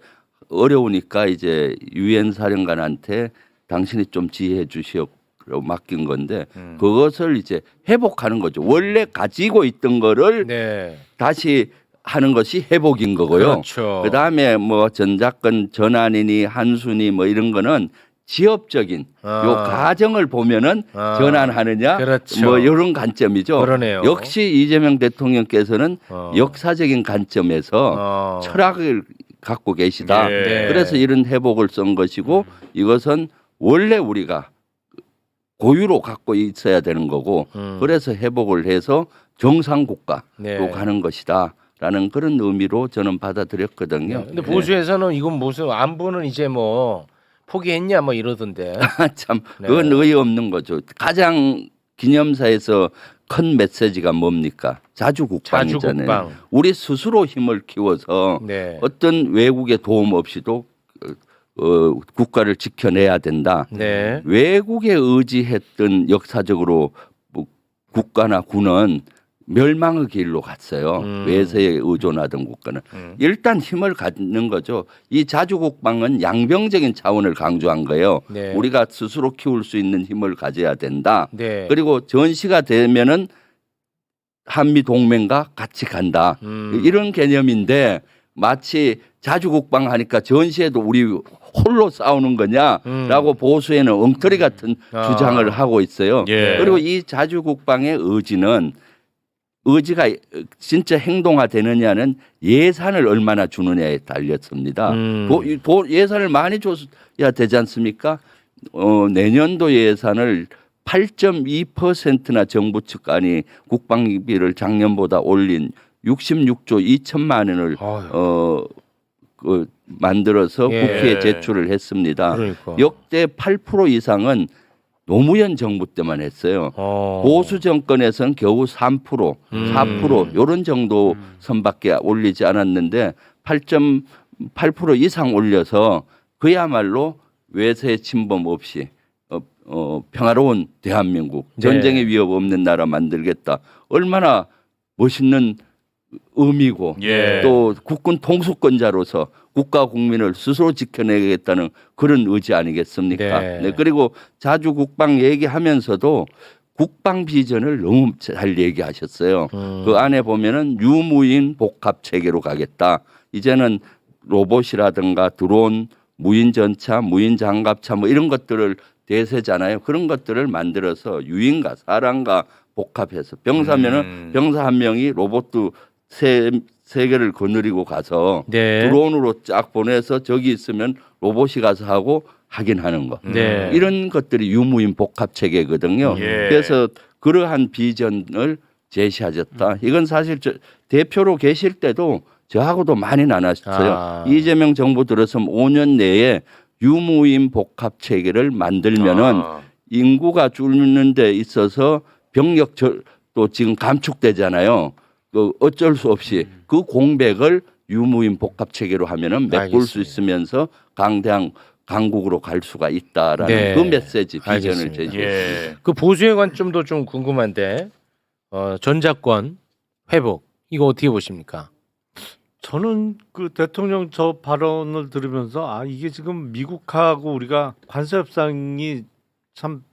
어려우니까 이제 유엔 사령관한테 당신이 좀 지휘해 주시오. 맡긴 건데 그것을 이제 회복하는 거죠. 원래 가지고 있던 거를 네. 다시 하는 것이 회복인 거고요. 그렇죠. 그다음에 뭐 전작권 전환이니 한순이 뭐 이런 거는 지엽적인 요 과정을 보면은 전환하느냐 그렇죠. 뭐 이런 관점이죠. 그러네요. 역시 이재명 대통령께서는 역사적인 관점에서 철학을 갖고 계시다. 네. 그래서 이런 회복을 쓴 것이고 이것은 원래 우리가 고유로 갖고 있어야 되는 거고 그래서 회복을 해서 정상 국가로 네. 가는 것이다라는 그런 의미로 저는 받아들였거든요. 근데 보수에서는 이건 무슨 안보는 이제 뭐 포기했냐 뭐 이러던데. 참 그건 의의 없는 거죠. 가장 기념사에서 큰 메시지가 뭡니까? 자주국방이잖아요. 자주국방. 우리 스스로 힘을 키워서 네. 어떤 외국의 도움 없이도 국가를 지켜내야 된다. 네. 외국에 의지했던 역사적으로 뭐 국가나 군은 멸망의 길로 갔어요. 외세에 의존하던 국가는 일단 힘을 갖는 거죠. 이 자주국방은 양병적인 차원을 강조한 거예요. 네. 우리가 스스로 키울 수 있는 힘을 가져야 된다. 네. 그리고 전시가 되면은 한미 동맹과 같이 간다. 이런 개념인데 마치 자주 국방하니까 전시에도 우리 홀로 싸우는 거냐라고 보수에는 엉터리 같은 주장을 하고 있어요. 예. 그리고 이 자주 국방의 의지가 진짜 행동화되느냐는 예산을 얼마나 주느냐에 달렸습니다. 예산을 많이 줘야 되지 않습니까? 내년도 예산을 8.2%나 정부 측간이 국방비를 작년보다 올린 66조 2천만 원을 만들어서 예. 국회에 제출을 했습니다. 그러니까. 역대 8% 이상은 노무현 정부 때만 했어요. 보수 정권에서는 겨우 3%, 4% 이런 정도 선밖에 올리지 않았는데 8.8% 이상 올려서 그야말로 외세 침범 없이 평화로운 대한민국, 네. 전쟁의 위협 없는 나라 만들겠다. 얼마나 멋있는 의미고 예. 또 국군 통수권자로서 국가 국민을 스스로 지켜내겠다는 그런 의지 아니겠습니까? 네. 네, 그리고 자주 국방 얘기하면서도 국방 비전을 너무 잘 얘기하셨어요. 그 안에 보면은 유무인 복합 체계로 가겠다. 이제는 로봇이라든가 드론, 무인 전차, 무인 장갑차 뭐 이런 것들을 대세잖아요. 그런 것들을 만들어서 유인과 사람과 복합해서 병사면은 병사 한 명이 로봇도 세 개를 거느리고 가서 네. 드론으로 쫙 보내서 저기 있으면 로봇이 가서 하고 확인하는 거. 네. 이런 것들이 유무인 복합 체계거든요. 예. 그래서 그러한 비전을 제시하셨다. 이건 사실 대표로 계실 때도 저하고도 많이 나눴어요. 이재명 정부 들어서면 5년 내에 유무인 복합 체계를 만들면은 인구가 줄는 데 있어서 병력 또 지금 감축되잖아요. 그 어쩔 수 없이 그 공백을 유무인 복합 체계로 하면은 메꿀 수 있으면서 강국으로 갈 수가 있다라는 네. 그 메시지 비전을 알겠습니다. 제시했습니다. 예. 그 보수의 관점도 좀 궁금한데 전작권 회복 이거 어떻게 보십니까? 저는 그 대통령 저 발언을 들으면서 이게 지금 미국하고 우리가 관세 협상이 참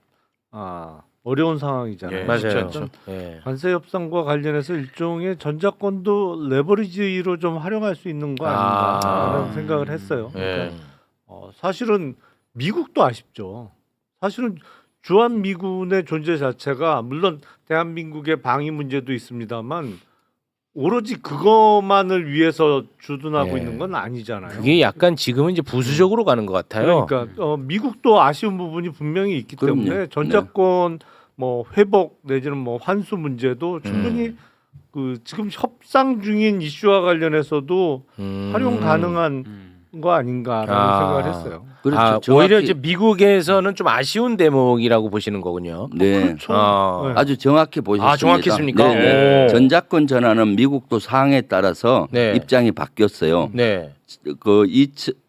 어려운 상황이잖아요. 예, 맞아요. 진짜. 예. 관세 협상과 관련해서 일종의 전작권도 레버리지로 좀 활용할 수 있는 거 아닌가라는 생각을 했어요. 예. 사실은 미국도 아쉽죠. 사실은 주한 미군의 존재 자체가 물론 대한민국의 방위 문제도 있습니다만 오로지 그것만을 위해서 주둔하고 네. 있는 건 아니잖아요. 그게 약간 지금은 이제 부수적으로 가는 것 같아요. 그러니까 미국도 아쉬운 부분이 분명히 있기 그럼요. 때문에 전작권 뭐 회복 내지는 뭐 환수 문제도 충분히 그 지금 협상 중인 이슈와 관련해서도 활용 가능한 거 아닌가라는 생각을 했어요. 그렇죠. 오히려 정확히- 이제 미국에서는 좀 아쉬운 대목이라고 보시는 거군요. 네. 그렇죠. 네. 아주 정확히 보셨습니다. 정확히 했습니까? 네. 오. 전작권 전환은 미국도 사항에 따라서 네. 입장이 바뀌었어요. 네.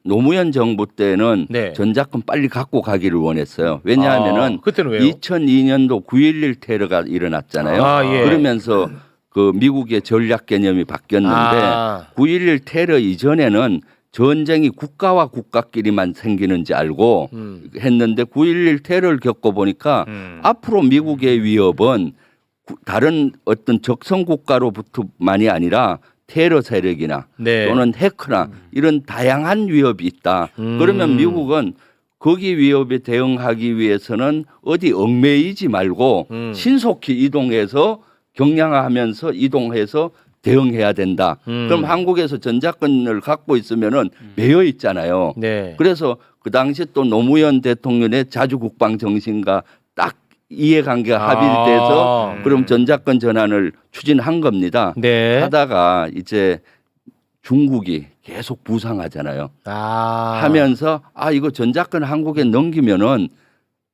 노무현 정부 때는 네. 전작권 빨리 갖고 가기를 원했어요. 왜냐하면은 그때는 왜요? 2002년도 9.11 테러가 일어났잖아요. 예. 그러면서 그 미국의 전략 개념이 바뀌었는데 9.11 테러 이전에는 전쟁이 국가와 국가끼리만 생기는지 알고 했는데 9.11 테러를 겪어보니까 앞으로 미국의 위협은 다른 어떤 적성 국가로부터만이 아니라 테러 세력이나 네. 또는 해커나 이런 다양한 위협이 있다. 그러면 미국은 거기 위협에 대응하기 위해서는 어디 얽매이지 말고 신속히 이동해서 경량화하면서 이동해서 대응해야 된다. 그럼 한국에서 전작권을 갖고 있으면은 매여 있잖아요. 네. 그래서 그 당시 또 노무현 대통령의 자주 국방 정신과 딱 이해관계가 합의돼서 그럼 전작권 전환을 추진한 겁니다. 네. 하다가 이제 중국이 계속 부상하잖아요. 하면서 이거 전작권 한국에 넘기면은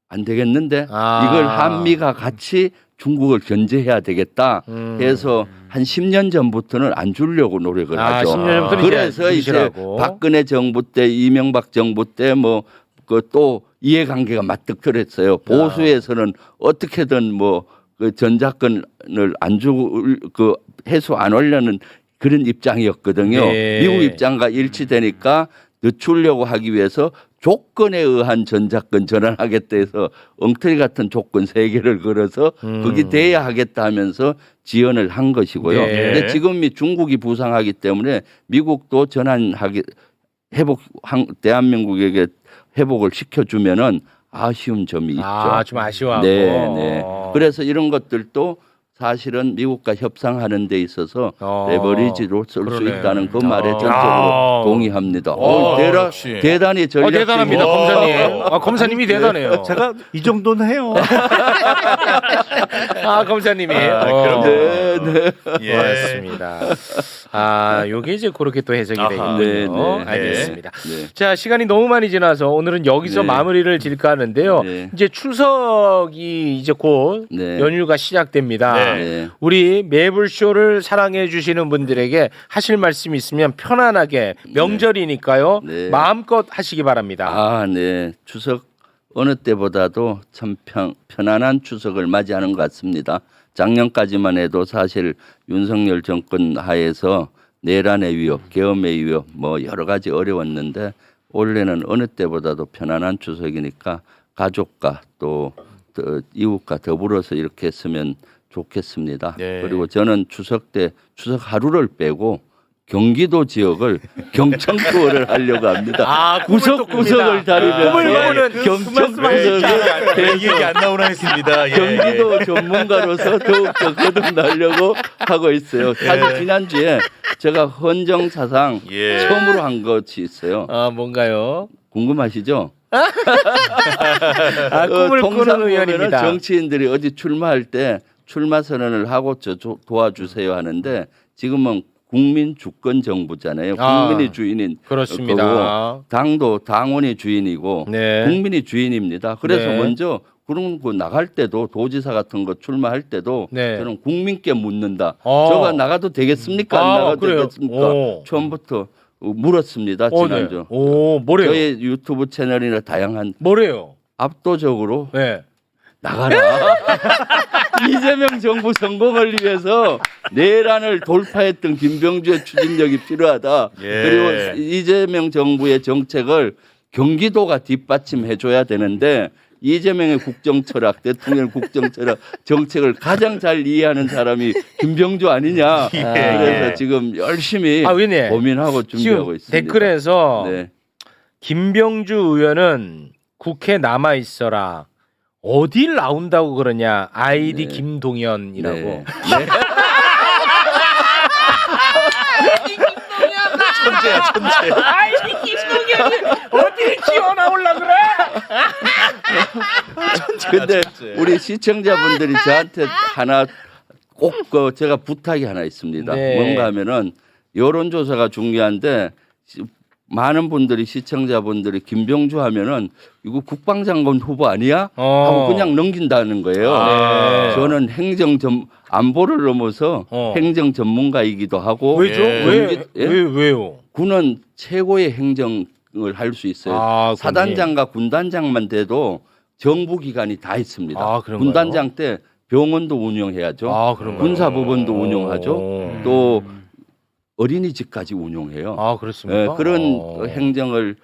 안 되겠는데 이걸 한미가 같이 중국을 견제해야 되겠다 해서 한 10년 전부터는 안 주려고 노력을 하죠. 10년 전부터는 그래서 이제 무시라고. 박근혜 정부 때 이명박 정부 때 뭐 그 또 이해관계가 맞득했어요. 보수에서는 어떻게든 뭐 그 전작권을 안 주고 그 해소 안 하려는 그런 입장이었거든요. 네. 미국 입장과 일치되니까 늦추려고 하기 위해서 조건에 의한 전작권 전환하겠다 해서 엉터리 같은 조건 3개를 걸어서 그게 돼야 하겠다 하면서 지원을 한 것이고요. 네. 근데 지금이 중국이 부상하기 때문에 미국도 대한민국에게 회복을 시켜주면은 아쉬운 점이 있죠. 좀 아쉬워하고. 네. 그래서 이런 것들도 사실은 미국과 협상하는 데 있어서 레버리지로 쓸 수 그러네. 있다는 그 말에 전적으로 동의합니다. 역시. 대단히 전략적이고 대단합니다, 검사님. 검사님이 대단해요. 제가 이 정도는 해요. 검사님이. 그럼요. 네. 예. 고맙습니다. 요게 이제 그렇게 또 해석이 되겠군요. 네. 알겠습니다. 네. 자, 시간이 너무 많이 지나서 오늘은 여기서 네. 마무리를 질까 하는데요. 네. 이제 추석이 이제 곧 네. 연휴가 시작됩니다. 네. 우리 매불쇼를 사랑해 주시는 분들에게 하실 말씀이 있으면 편안하게 명절이니까요. 네. 마음껏 하시기 바랍니다. 네. 추석 어느 때보다도 참 편안한 추석을 맞이하는 것 같습니다. 작년까지만 해도 사실 윤석열 정권 하에서 내란의 위협, 계엄의 위협 뭐 여러 가지 어려웠는데 올해는 어느 때보다도 편안한 추석이니까 가족과 또 이웃과 더불어서 이렇게 했으면 좋겠습니다. 네. 그리고 저는 추석 때 추석 하루를 빼고 경기도 지역을 경청 투어를 하려고 합니다. 구석구석을 다니면서 꿈을 경청 얘기 안 나오나 했습니다. 예, 경기도 전문가로서 더욱더 거듭나려고 하고 있어요. 사실 지난주에 제가 헌정사상 예. 처음으로 한 것이 있어요. 뭔가요? 궁금하시죠? 꿈을 통상 꾸는 보면은 의원입니다. 정치인들이 어디 출마할 때 출마 선언을 하고 도와주세요 하는데 지금은 국민 주권 정부잖아요. 국민이 주인인 그렇습니다. 거고 당도 당원이 주인이고 네. 국민이 주인입니다. 그래서 네. 먼저 그런 거 나갈 때도 도지사 같은 거 출마할 때도 네. 저는 국민께 묻는다. 저가 나가도 되겠습니까? 안 나가도 그래요? 되겠습니까? 처음부터 물었습니다. 지난주. 네. 뭐래요? 저의 유튜브 채널이나 다양한 뭐래요? 압도적으로 네. 나가라. 이재명 정부 성공을 위해서 내란을 돌파했던 김병주의 추진력이 필요하다. 예. 그리고 이재명 정부의 정책을 경기도가 뒷받침해줘야 되는데 이재명의 국정철학, 대통령 국정철학 정책을 가장 잘 이해하는 사람이 김병주 아니냐. 그래서 지금 열심히 의원님. 고민하고 준비하고 지금 있습니다. 댓글에서 네. 김병주 의원은 국회 남아 있어라. 어딜 나온다고 그러냐? 아이디 네. 김동연이라고. 네. 천재야, 천재. 아이디 김동연이 어딜 기어 나올라 그래? 근데 우리 시청자분들이 저한테 하나 꼭 제가 부탁이 하나 있습니다. 네. 뭔가 하면은 여론조사가 중요한데 많은 분들이 시청자분들이 김병주 하면은 이거 국방장관 후보 아니야? 하고 그냥 넘긴다는 거예요. 네. 저는 안보를 넘어서 행정 전문가이기도 하고 왜죠? 왜요? 군은 최고의 행정을 할 수 있어요. 사단장과 군단장만 돼도 정부기관이 다 있습니다. 그런가요? 군단장 때 병원도 운영해야죠. 그런가요? 군사법원도 운영하죠. 또 어린이집까지 운영해요. 그렇습니까? 그런 행정을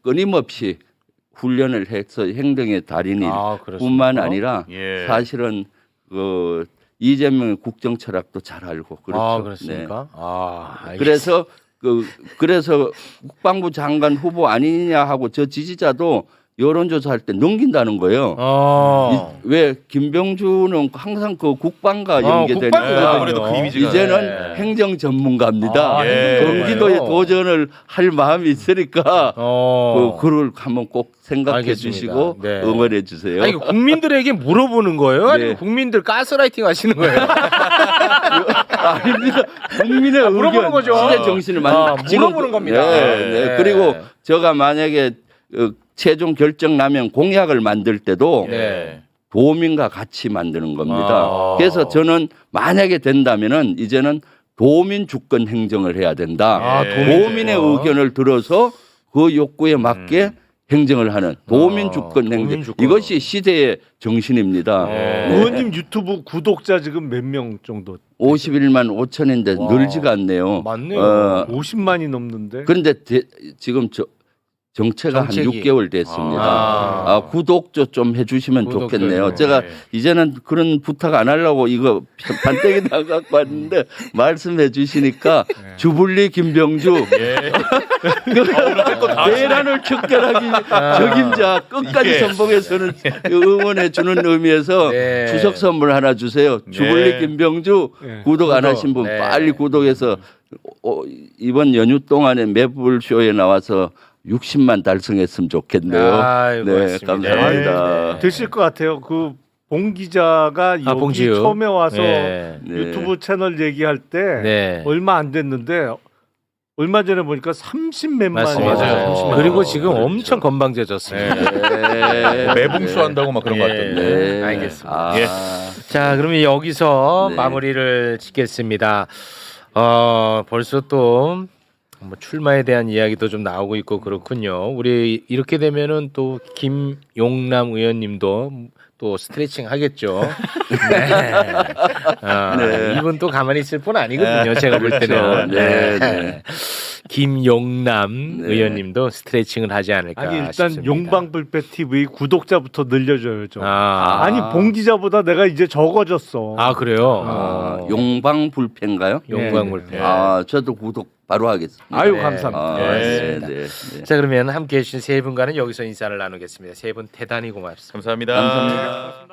끊임없이 훈련을 해서 행정의 달인일 뿐만 아니라 예. 사실은 이재명의 국정 철학도 잘 알고 그렇죠. 그렇습니까? 네. 그래서 국방부 장관 후보 아니냐 하고 저 지지자도 여론조사할 때 넘긴다는 거예요. 왜 김병주는 항상 그 국방과 연계되니까 아무래도 그 이미지가 이제는 행정 전문가입니다. 예. 경기도에 도전을 할 마음이 있으니까 그걸 한번 꼭 생각해 알겠습니다. 주시고 네. 응원해 주세요. 아니, 국민들에게 물어보는 거예요? 아니면 네. 국민들 가스라이팅 하시는 거예요? 아닙니다. 국민의 물어보는 의견, 거죠. 시대 정신을 물어보는 겁니다. 네. 그리고 제가 만약에 최종 결정 나면 공약을 만들 때도 네. 도민과 같이 만드는 겁니다. 그래서 저는 만약에 된다면은 이제는 도민 주권 행정을 해야 된다. 도민의 의견을 들어서 그 욕구에 맞게 행정을 하는 도민 주권 행정 도민주권. 이것이 시대의 정신입니다. 네. 의원님 유튜브 구독자 지금 몇 명 정도? 51만 5천인데 와. 늘지가 않네요. 맞네요. 50만이 넘는데. 그런데 지금 정체가 정책이. 한 6개월 됐습니다. 구독 좀 해주시면 구독 좋겠네요. 좀, 제가 네. 이제는 그런 부탁 안 하려고 이거 반대기 나갖고 왔는데 말씀해 주시니까 주불리 김병주 대란을 척결하기 적임자 끝까지 이게. 선봉해서는 응원해 주는 의미에서 네. 추석 선물 하나 주세요. 주불리 김병주 네. 구독 안 구독. 하신 분 네. 빨리 구독해서 이번 연휴 동안에 매불쇼에 나와서 60만 달성했으면 좋겠네요. 아이고, 네, 고맙습니다. 감사합니다. 되실 것 같아요. 그 봉 기자가 여기 봉지유. 처음에 와서 네. 유튜브 채널 얘기할 때 네. 얼마 안 됐는데 얼마 전에 보니까 30몇만이 맞습니다. 맞아요. 그리고 지금 엄청 건방져졌습니다. 네. 매봉수 한다고 막 그런 거 같던데. 네. 알겠습니다. 아, 예. 자, 그러면 여기서 네. 마무리를 짓겠습니다. 벌써 또 뭐 출마에 대한 이야기도 좀 나오고 있고 그렇군요. 우리 이렇게 되면은 또 김용남 의원님도 또 스트레칭 하겠죠. 네. 네. 이분 또 가만히 있을 분 아니거든요. 제가 볼 때는. 네, 네. 김용남 네. 의원님도 스트레칭을 하지 않을까 아니 일단 싶습니다. 용방불패 TV 구독자부터 늘려줘야죠. 아, 아니 봉 기자보다 내가 이제 적어졌어. 아 그래요? 용방불패인가요? 용광물패. 저도 구독 바로 하겠습니다. 아유 네. 감사합니다. 네, 고맙습니다. 네, 네. 자 그러면 함께해 주신 세 분과는 여기서 인사를 나누겠습니다. 세 분 대단히 고맙습니다. 감사합니다. 감사합니다.